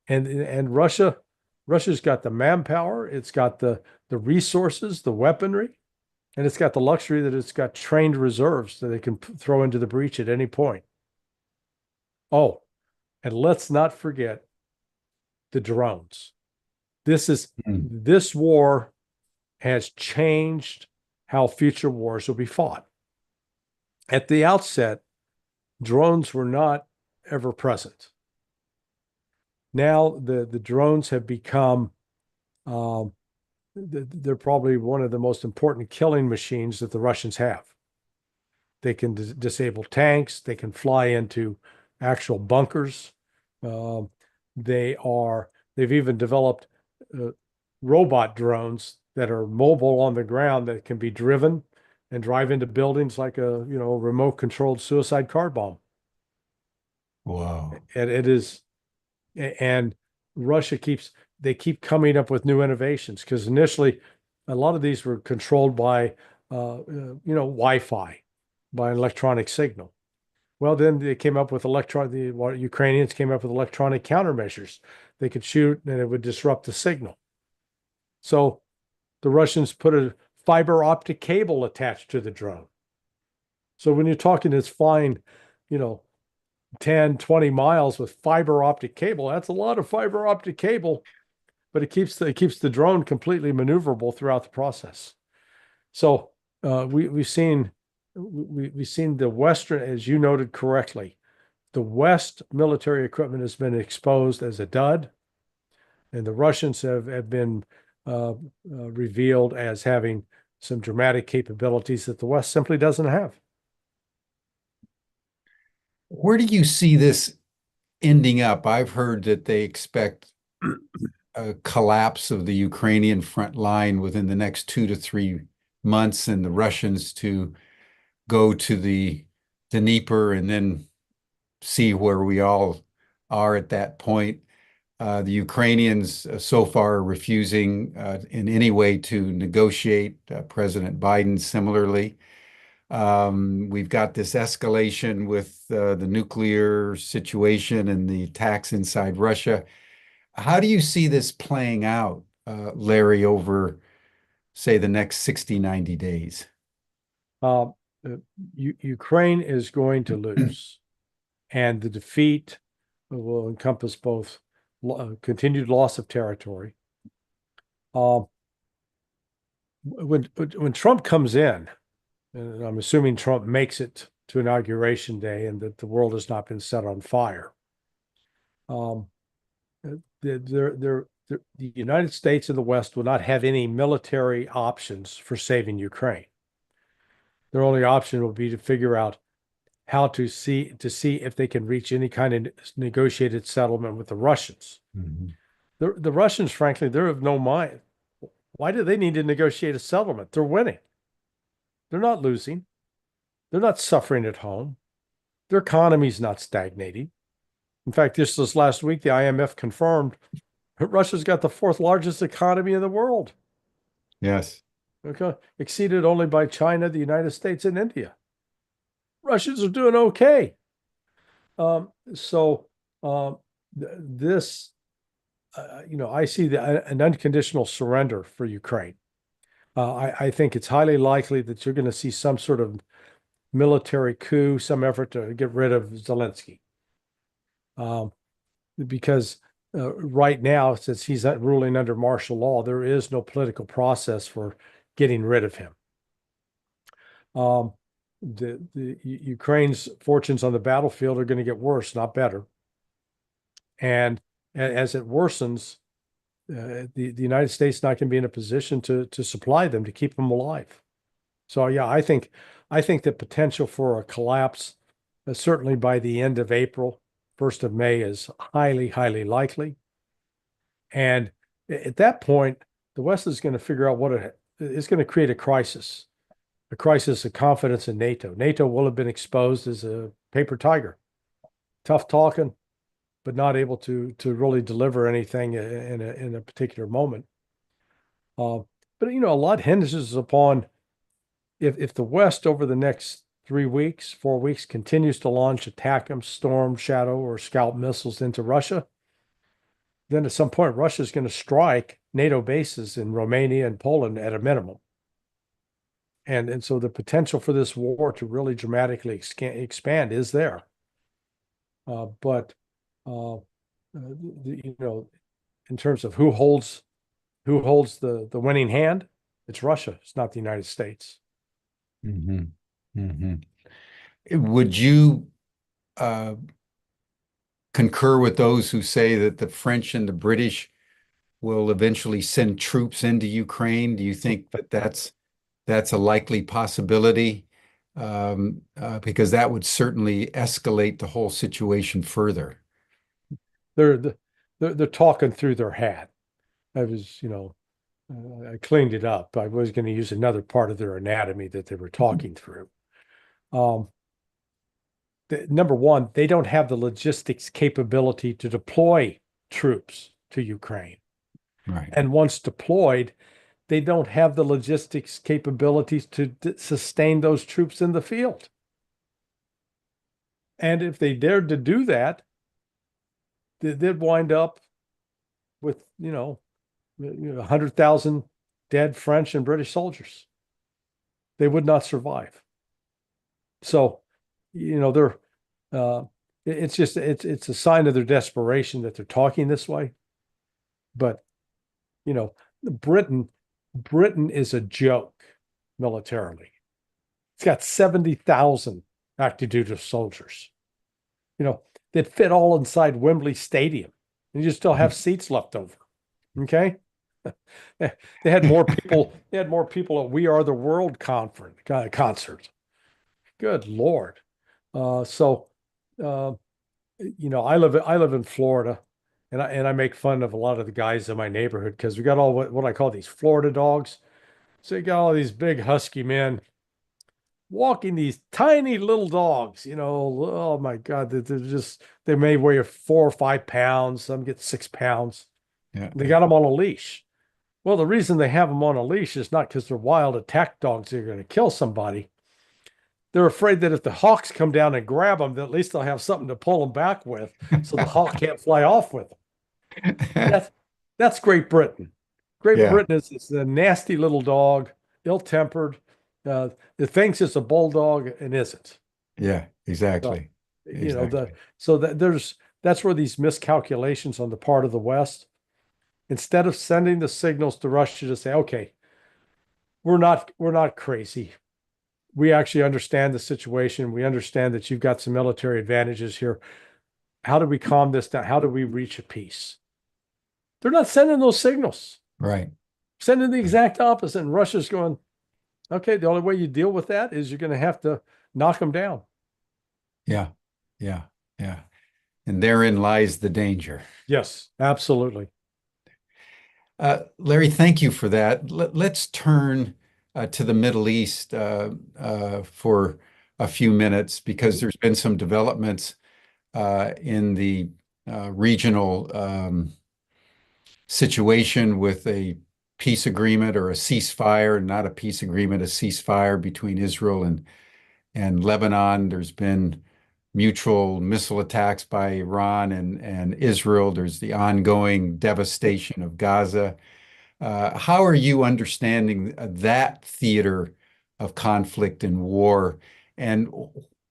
And Russia's got the manpower, it's got the resources, the weaponry, and it's got the luxury that it's got trained reserves that they can throw into the breach at any point. Oh, And let's not forget the drones. Mm. This war has changed how future wars will be fought. At the outset, drones were not ever present. Now the drones have become they're probably one of the most important killing machines that the Russians have. They can disable tanks. They can fly into actual bunkers. Um, they've even developed robot drones that are mobile on the ground that can be driven and drive into buildings like a remote controlled suicide car bomb. Wow. And it is, and Russia they keep coming up with new innovations because initially a lot of these were controlled by Wi-Fi, by an electronic signal. Well, then they came up with the Ukrainians came up with electronic countermeasures. They could shoot and it would disrupt the signal. So the Russians put a fiber optic cable attached to the drone. So when you're talking, it's flying, 10, 20 miles with fiber optic cable. That's a lot of fiber optic cable, but it keeps the drone completely maneuverable throughout the process. So we've seen the Western, as you noted correctly, the West military equipment has been exposed as a dud, and the Russians have been revealed as having some dramatic capabilities that the West simply doesn't have. Where do you see this ending up? I've heard that they expect a collapse of the Ukrainian front line within the next 2 to 3 months, and the Russians to go to the Dnieper and then see where we all are at that point. The Ukrainians so far are refusing in any way to negotiate. President Biden similarly. We've got this escalation with the nuclear situation and the attacks inside Russia. How do you see this playing out, Larry, over, say, the next 60, 90 days? Uh, Ukraine is going to lose, and the defeat will encompass both continued loss of territory. When Trump comes in, and I'm assuming Trump makes it to Inauguration Day and that the world has not been set on fire, the United States and the West will not have any military options for saving Ukraine. Their only option will be to figure out how to see if they can reach any kind of negotiated settlement with the Russians. Mm-hmm. The Russians, frankly, they're of no mind. Why do they need to negotiate a settlement? They're winning. They're not losing. They're not suffering at home. Their economy's not stagnating. In fact, just this last week, the IMF confirmed Russia's got the fourth largest economy in the world. Yes. Okay, exceeded only by China, the United States, and India. Russians are doing okay. So this, I see an unconditional surrender for Ukraine. I think it's highly likely that you're going to see some sort of military coup, some effort to get rid of Zelensky. Because right now, since he's ruling under martial law, there is no political process for getting rid of him. The Ukraine's fortunes on the battlefield are going to get worse, not better. And as it worsens, the United States is not going to be in a position to supply them, to keep them alive. So yeah, I think the potential for a collapse, certainly by the end of April, 1st of May, is highly, highly likely. And at that point, the West is going to figure out it's going to create a crisis of confidence in NATO. NATO will have been exposed as a paper tiger, tough talking, but not able to really deliver anything in a particular moment. But a lot hinges upon if the West over the next 3 weeks, 4 weeks continues to launch ATACMS, Storm, Shadow, or Scalp missiles into Russia, then at some point Russia is going to strike NATO bases in Romania and Poland at a minimum. And so the potential for this war to really dramatically expand is there. But You know, in terms of who holds the winning hand, it's Russia. It's not the United States. Hmm. Hmm. Would you uh, concur with those who say that the French and the British will eventually send troops into Ukraine? Do you think that that's a likely possibility? Because that would certainly escalate the whole situation further. They're they're talking through their hat. I was, I cleaned it up. I was going to use another part of their anatomy that they were talking through. Um, Number one, they don't have the logistics capability to deploy troops to Ukraine. Right. And once deployed, they don't have the logistics capabilities to sustain those troops in the field. And if they dared to do that, they'd wind up with, 100,000 dead French and British soldiers. They would not survive. So, they're uh, it's a sign of their desperation that they're talking this way. But you know, Britain Britain is a joke militarily. It's got 70,000 active duty soldiers. You know, that fit all inside Wembley Stadium, and you still have seats left over. Okay. They had more people. They had more people at We Are the World conference concert. Good Lord. So, uh, I live in Florida, and I make fun of a lot of the guys in my neighborhood because we got all what I call these Florida dogs. So you got all these big husky men walking these tiny little dogs. Oh my God, they may weigh 4 or 5 pounds. Some get 6 pounds. Yeah. They got them on a leash. Well, the reason they have them on a leash is not because they're wild attack dogs that are going to kill somebody. They're afraid that if the hawks come down and grab them, that at least they'll have something to pull them back with, so the hawk can't fly off with them. That's Great Britain. Great Yeah. Britain is a nasty little dog, ill-tempered. It thinks it's a bulldog and isn't. Yeah. So, Exactly. you know, the Exactly. so that that's where these miscalculations on the part of the West, instead of sending the signals to Russia to say, okay, we're not crazy. We actually understand the situation. We understand that you've got some military advantages here. How do we calm this down? How do we reach a peace? They're not sending those signals, Right. sending the exact opposite. And Russia's going, okay, the only way you deal with that is you're going to have to knock them down. Yeah. Yeah. Yeah. And therein lies the danger. Yes, absolutely. Larry, thank you for that. Let's turn to the Middle East for a few minutes because Mhm. there's been some developments in the regional situation with a peace agreement or a ceasefire, not a peace agreement, a ceasefire between Israel and Lebanon. There's been mutual missile attacks by Iran and Israel. There's the ongoing devastation of Gaza. How are you understanding that theater of conflict and war? And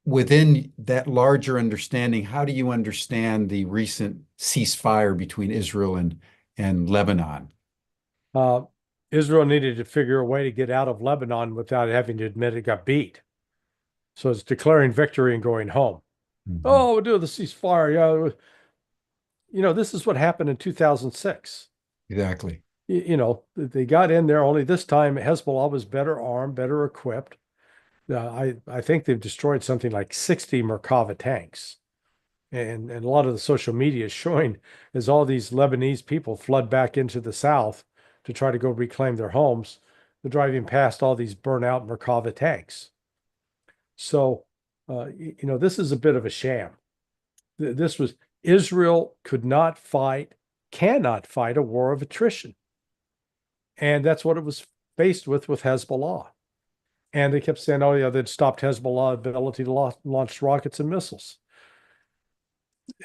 within that larger understanding, how do you understand the recent ceasefire between Israel and Lebanon? Uh, Israel needed to figure a way to get out of Lebanon without having to admit it got beat. So it's declaring victory and going home. Mhm. Oh, we'll do the ceasefire. Yeah. This is what happened in 2006. Exactly. They got in there, only this time Hezbollah was better armed, better equipped. I think they've destroyed something like 60 Merkava tanks. And a lot of the social media is showing as all these Lebanese people flood back into the south to try to go reclaim their homes. They're driving past all these burnout Merkava tanks. So, this is a bit of a sham. This was Israel could not fight, cannot fight a war of attrition. And that's what it was faced with Hezbollah. And they kept saying, oh, yeah, they'd stopped Hezbollah's ability to launch rockets and missiles.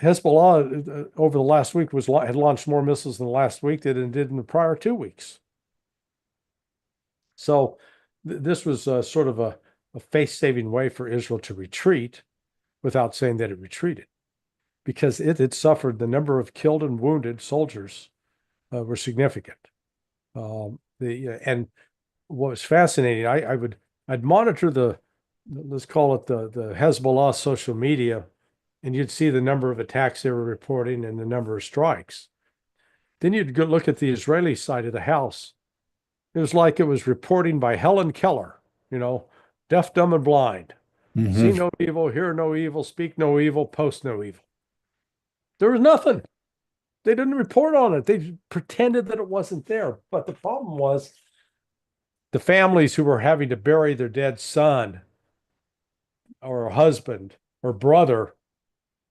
Hezbollah over the last week had launched more missiles in the last week than it did in the prior 2 weeks. So this was sort of a face-saving way for Israel to retreat without saying that it retreated. because it had suffered. The number of killed and wounded soldiers were significant. And what was fascinating, I'd monitor let's call it the Hezbollah social media, and you'd see the number of attacks they were reporting and the number of strikes. Then you'd go look at the Israeli side of the house. It was like it was reporting by Helen Keller, deaf, dumb, and blind. See Hmm. no evil, hear no evil, speak no evil, post no evil. There was nothing. They didn't report on it. They pretended that it wasn't there. But the problem was the families who were having to bury their dead son or husband or brother,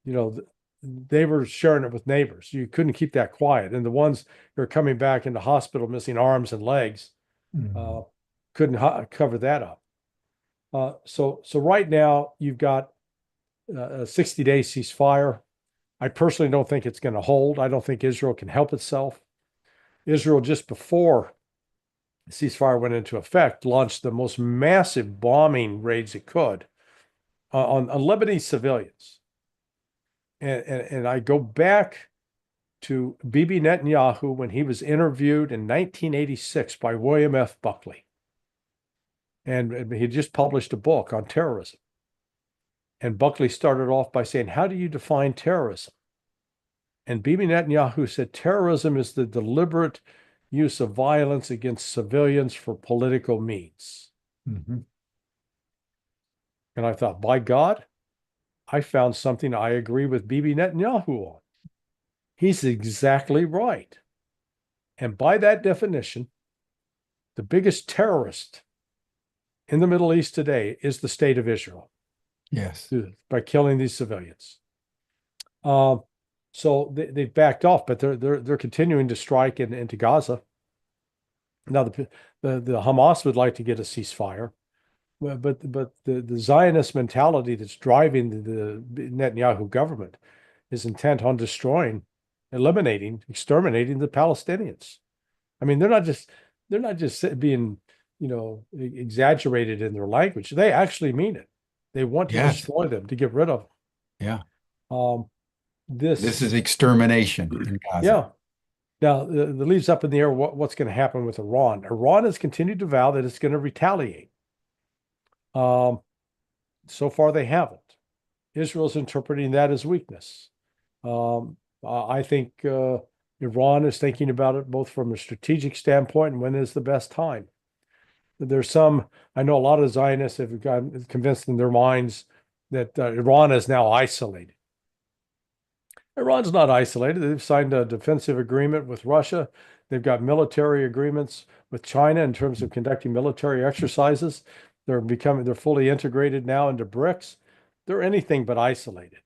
they were sharing it with neighbors. You couldn't keep that quiet. And the ones who are coming back into hospital missing arms and legs couldn't cover that up. So right now you've got a 60-day ceasefire. I personally don't think it's going to hold. I don't think Israel can help itself. Israel, just before the ceasefire went into effect, launched the most massive bombing raids it could on Lebanese civilians. And I go back to Bibi Netanyahu when he was interviewed in 1986 by William F. Buckley. And he just published a book on terrorism. And Buckley started off by saying, how do you define terrorism? And Bibi Netanyahu said, terrorism is the deliberate use of violence against civilians for political means. Hmm. And I thought, by God, I found something I agree with Bibi Netanyahu on. He's exactly right. And by that definition, the biggest terrorist in the Middle East today is the state of Israel. Yes. By killing these civilians. So they've backed off, but they're continuing to strike into Gaza. Now the Hamas would like to get a ceasefire, but the Zionist mentality that's driving the Netanyahu government is intent on destroying, eliminating, exterminating the Palestinians. I mean, they're not just being, exaggerated in their language. They actually mean it. They want to Yes. destroy them, to get rid of them. Yeah. This This is extermination in Gaza. Yeah. Now, the leaves up in the air what's going to happen with Iran. Iran has continued to vow that it's going to retaliate. So far, they haven't. Israel's interpreting that as weakness. I think Iran is thinking about it both from a strategic standpoint and when is the best time. I know a lot of Zionists have gotten convinced in their minds that Iran is now isolated. Iran's not isolated. They've signed a defensive agreement with Russia. They've got military agreements with China in terms of conducting military exercises. They're fully integrated now into BRICS. They're anything but isolated.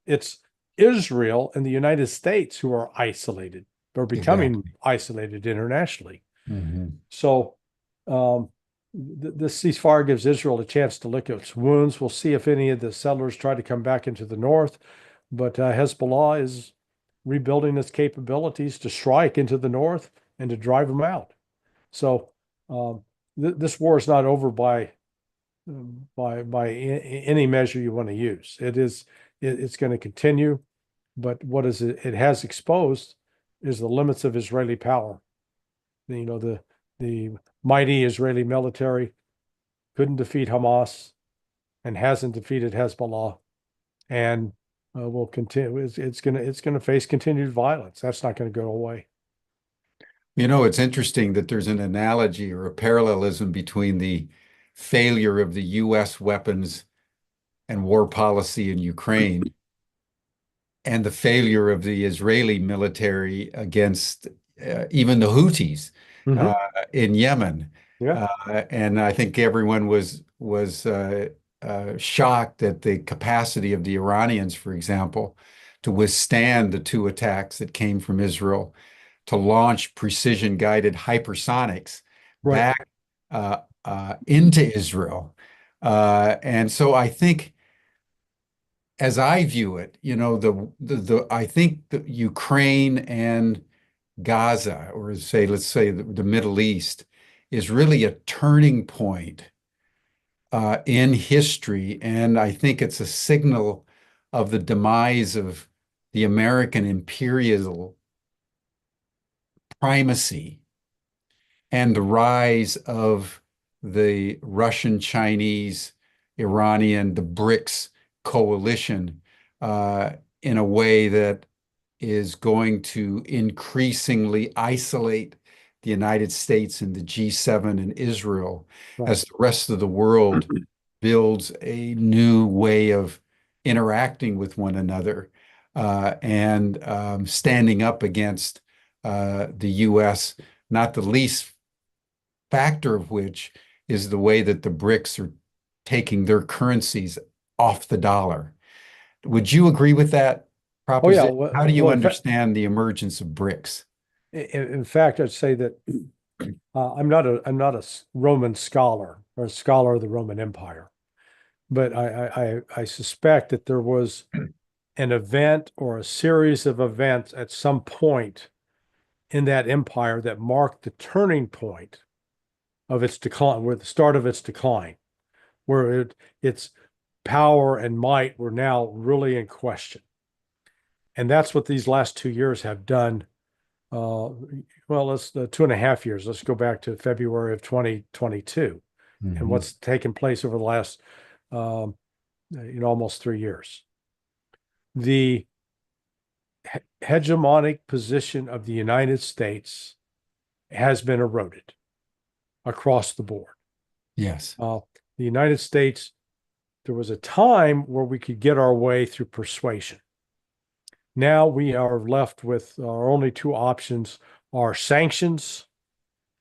It's Israel and the United States who are isolated. They're becoming isolated internationally. Mm-hmm. So this ceasefire gives Israel a chance to lick its wounds. We'll see if any of the settlers try to come back into the north. But Hezbollah is rebuilding its capabilities to strike into the north and to drive them out. So this war is not over by any measure you want to use. It's going to continue, but what it has exposed is the limits of Israeli power. The mighty Israeli military couldn't defeat Hamas and hasn't defeated Hezbollah, and will continue. It's going to face continued violence. That's not going to go away. It's interesting that there's an analogy or a parallelism between the failure of the U.S. weapons and war policy in Ukraine and the failure of the Israeli military against even the Houthis in Yemen. Yeah. And I think everyone was shocked at the capacity of the Iranians, for example, to withstand the two attacks that came from Israel, to launch precision-guided hypersonics back into Israel. And so I think, as I view it, I think the Ukraine and Gaza, or let's say the Middle East, is really a turning point in history, and I think it's a signal of the demise of the American imperial primacy and the rise of the Russian, Chinese, Iranian, the BRICS coalition in a way that is going to increasingly isolate the United States and the G7 and Israel as the rest of the world builds a new way of interacting with one another and standing up against the US, not the least factor of which is the way that the BRICS are taking their currencies off the dollar. Would you agree with that proposition? Oh, yeah. How do you Well, understand the emergence of BRICS? in fact, I'd say that I'm not a Roman scholar or a scholar of the Roman Empire, but I suspect that there was an event or a series of events at some point in that empire that marked the turning point of its decline, where the start of its decline, where its power and might were now really in question. And that's what these last 2 years have done. Well, let's 2.5 years. Let's go back to February of 2022 and what's taken place over the last, almost 3 years. The hegemonic position of the United States has been eroded across the board. Yes. The United States, there was a time where we could get our way through persuasion. Now we are left with our only two options are sanctions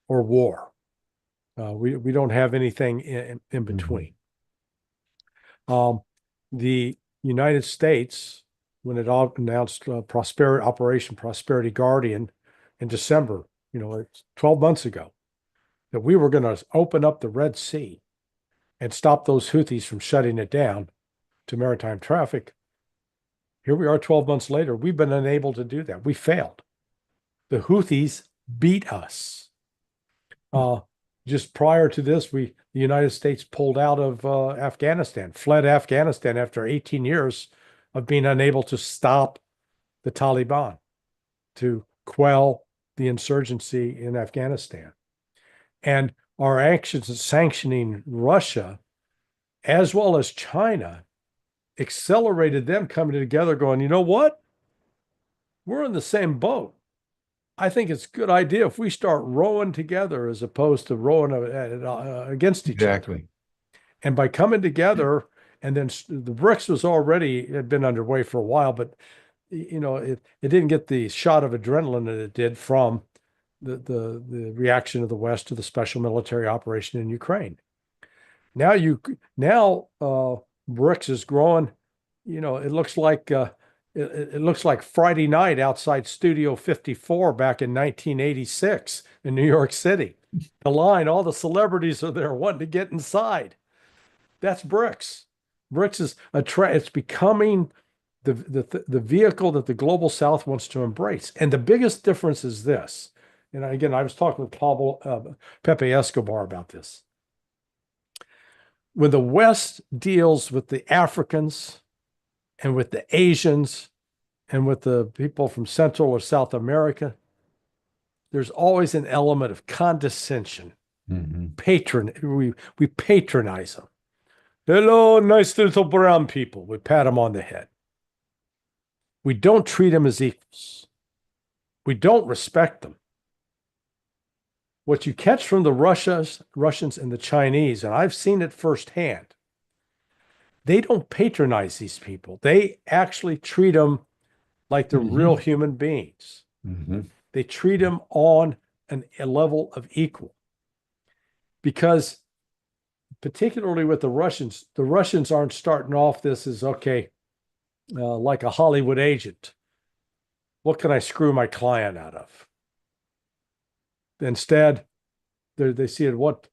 or war. We don't have anything in between. The United States, when it announced Operation Prosperity Guardian in December, it's 12 months ago, that we were going to open up the Red Sea and stop those Houthis from shutting it down to maritime traffic. Here we are 12 months later. We've been unable to do that. We failed. The Houthis beat us. Just prior to this, the United States pulled out of Afghanistan, fled Afghanistan after 18 years of being unable to stop the Taliban, to quell the insurgency in Afghanistan. And our actions in sanctioning Russia, as well as China, accelerated them coming together going, you know what? We're in the same boat. I think it's a good idea if we start rowing together as opposed to rowing against each other. And by coming together, and then the BRICS had been underway for a while, but it didn't get the shot of adrenaline that it did from the reaction of the West to the special military operation in Ukraine. Now BRICS is growing. It looks like it looks like Friday night outside Studio 54 back in 1986 in New York City. The line, all the celebrities are there wanting to get inside. That's BRICS. BRICS is it's becoming the vehicle that the global South wants to embrace. And the biggest difference is this. And again, I was talking with Pepe Escobar about this. When the West deals with the Africans and with the Asians and with the people from Central or South America, there's always an element of condescension. We patronize them. Hello, nice little brown people. We pat them on the head. We don't treat them as equals. We don't respect them. What you catch from the Russians and the Chinese, and I've seen it firsthand, they don't patronize these people. They actually treat them like they're real human beings. They treat them on a level of equal. Because particularly with the Russians aren't starting off this as, okay, like a Hollywood agent. What can I screw my client out of? Instead, they see it, what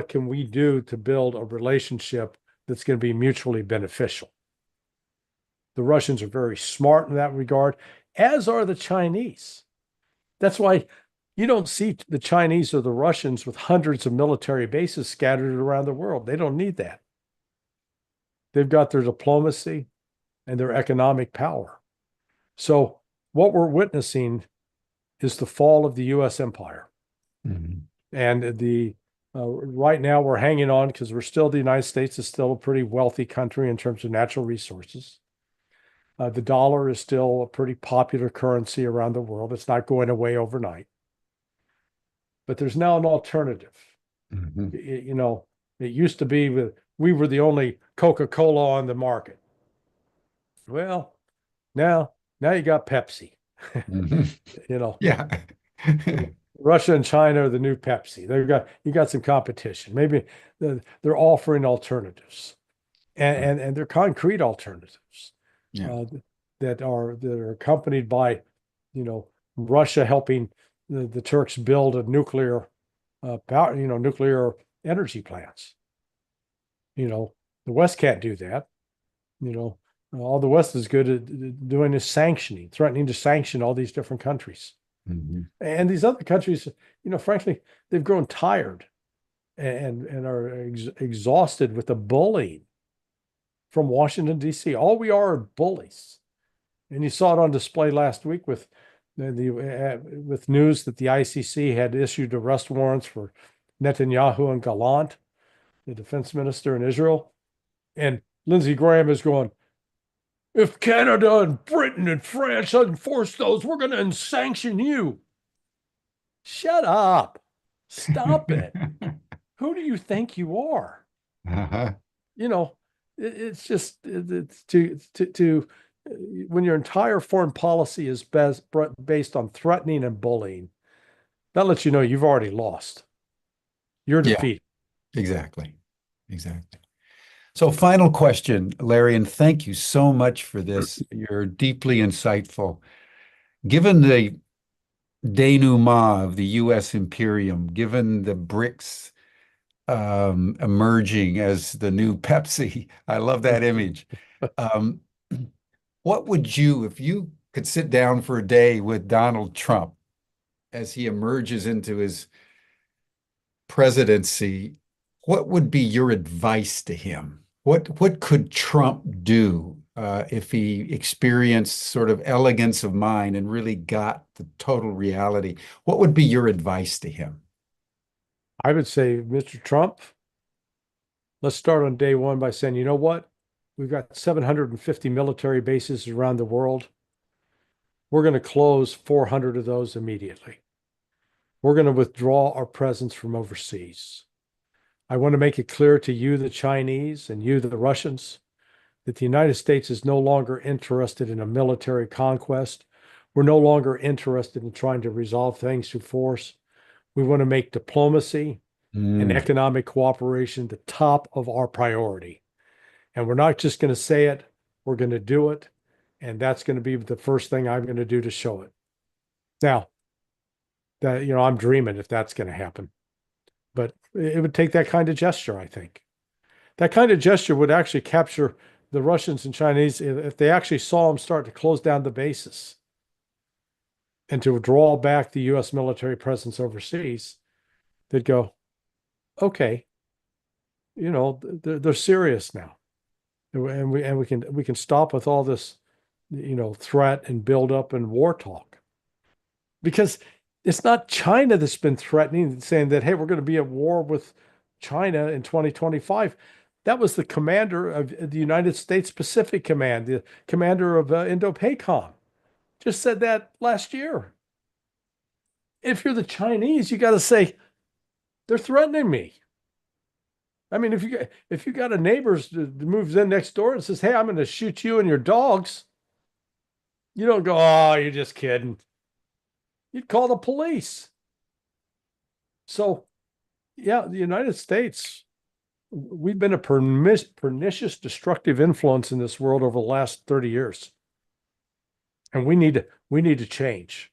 can we do to build a relationship that's going to be mutually beneficial? The Russians are very smart in that regard, as are the Chinese. That's why you don't see the Chinese or the Russians with hundreds of military bases scattered around the world. They don't need that. They've got their diplomacy and their economic power. So what we're witnessing is the fall of the U.S. empire. Mhm. And right now we're hanging on because we're still, the United States is still a pretty wealthy country in terms of natural resources. The dollar is still a pretty popular currency around the world. It's not going away overnight. But there's now an alternative. Mhm. It used to be we were the only Coca-Cola on the market. Well, now you got Pepsi. Mhm. You know, Yeah. Russia and China are the new Pepsi. You got some competition. Maybe they're offering alternatives, and they're concrete alternatives Yeah. uh, that are accompanied by, you know, Russia helping the Turks build a nuclear power, nuclear energy plants. The West can't do that. You know, all the West is good at doing is sanctioning, threatening to sanction all these different countries. Mhm. And these other countries, frankly, they've grown tired and are exhausted with the bullying from Washington, D.C. All we are bullies. And you saw it on display last week with with news that the ICC had issued arrest warrants for Netanyahu and Gallant, the defense minister in Israel. And Lindsey Graham is going, if Canada and Britain and France enforce those, we're going to sanction you. Shut up. Stop it. Who do you think you are? Uh-huh. You know, it's just it's to when your entire foreign policy is based on threatening and bullying, that lets you know you've already lost. You're Yeah, defeated. exactly. Exactly. So, final question, Larry, and thank you so much for this. You're deeply insightful. Given the denouement of the U.S. imperium, given the BRICS emerging as the new Pepsi, I love that image. Um, what would you, if you could sit down for a day with Donald Trump as he emerges into his presidency, what would be your advice to him? What could Trump do if he experienced sort of elegance of mind and really got the total reality? What would be your advice to him? I would say, Mr. Trump, let's start on day one by saying, you know what? We've got 750 military bases around the world. We're going to close 400 of those immediately. We're going to withdraw our presence from overseas. I want to make it clear to you, the Chinese, and you, the Russians, that the United States is no longer interested in a military conquest. We're no longer interested in trying to resolve things through force. We want to make diplomacy and Mm, economic cooperation the top of our priority. And we're not just going to say it, we're going to do it. And that's going to be the first thing I'm going to do to show it. Now, I'm dreaming if that's going to happen, but it would take that kind of gesture, I think. That kind of gesture would actually capture the Russians and Chinese if they actually saw them start to close down the bases and to draw back the U.S. military presence overseas. They'd go, okay, they're serious now, and we can stop with all this, threat and build up and war talk, because it's not China that's been threatening, saying that, hey, we're going to be at war with China in 2025. That was the commander of the United States Pacific Command, the commander of Indo-PACOM, just said that last year. If you're the Chinese, you got to say they're threatening me. I mean, if you got a neighbor that moves in next door and says, "Hey, I'm going to shoot you and your dogs," you don't go, "Oh, you're just kidding." You'd call the police. So, yeah, the United States, we've been a pernicious, destructive influence in this world over the last 30 years, and we need to change.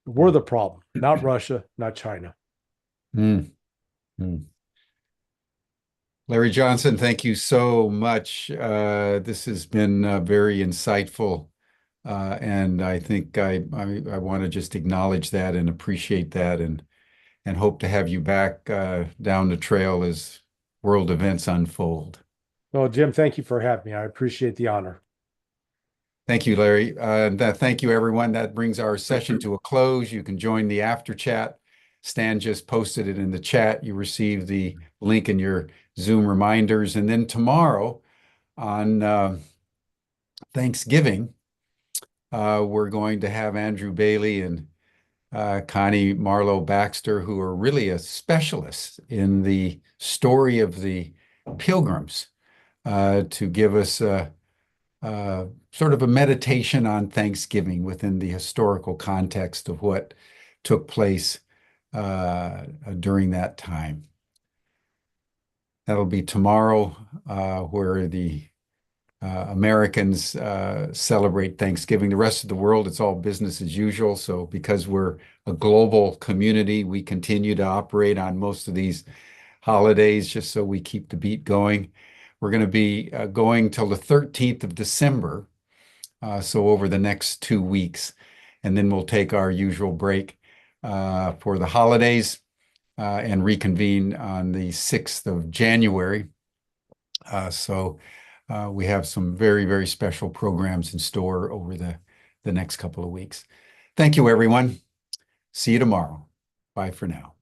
We're the problem, not Russia, not China. mm, mm. Larry Johnson, thank you so much. This has been very insightful. And I think I want to just acknowledge that and appreciate that and hope to have you back down the trail as world events unfold. Well, Jim, thank you for having me. I appreciate the honor. Thank you, Larry. Thank you, everyone. That brings our session to a close. You can join the after chat. Stan just posted it in the chat. You received the link in your Zoom reminders. And then tomorrow on Thanksgiving, we're going to have Andrew Bailey and Connie Marlowe Baxter, who are really a specialist in the story of the Pilgrims, to give us sort of a meditation on Thanksgiving within the historical context of what took place during that time. That'll be tomorrow, where the Americans celebrate Thanksgiving. The rest of the world, it's all business as usual. So because we're a global community, we continue to operate on most of these holidays just so we keep the beat going. We're going to be going till the 13th of December, so over the next 2 weeks. And then we'll take our usual break for the holidays and reconvene on the 6th of January. We have some very, very special programs in store over the next couple of weeks. Thank you, everyone. See you tomorrow. Bye for now.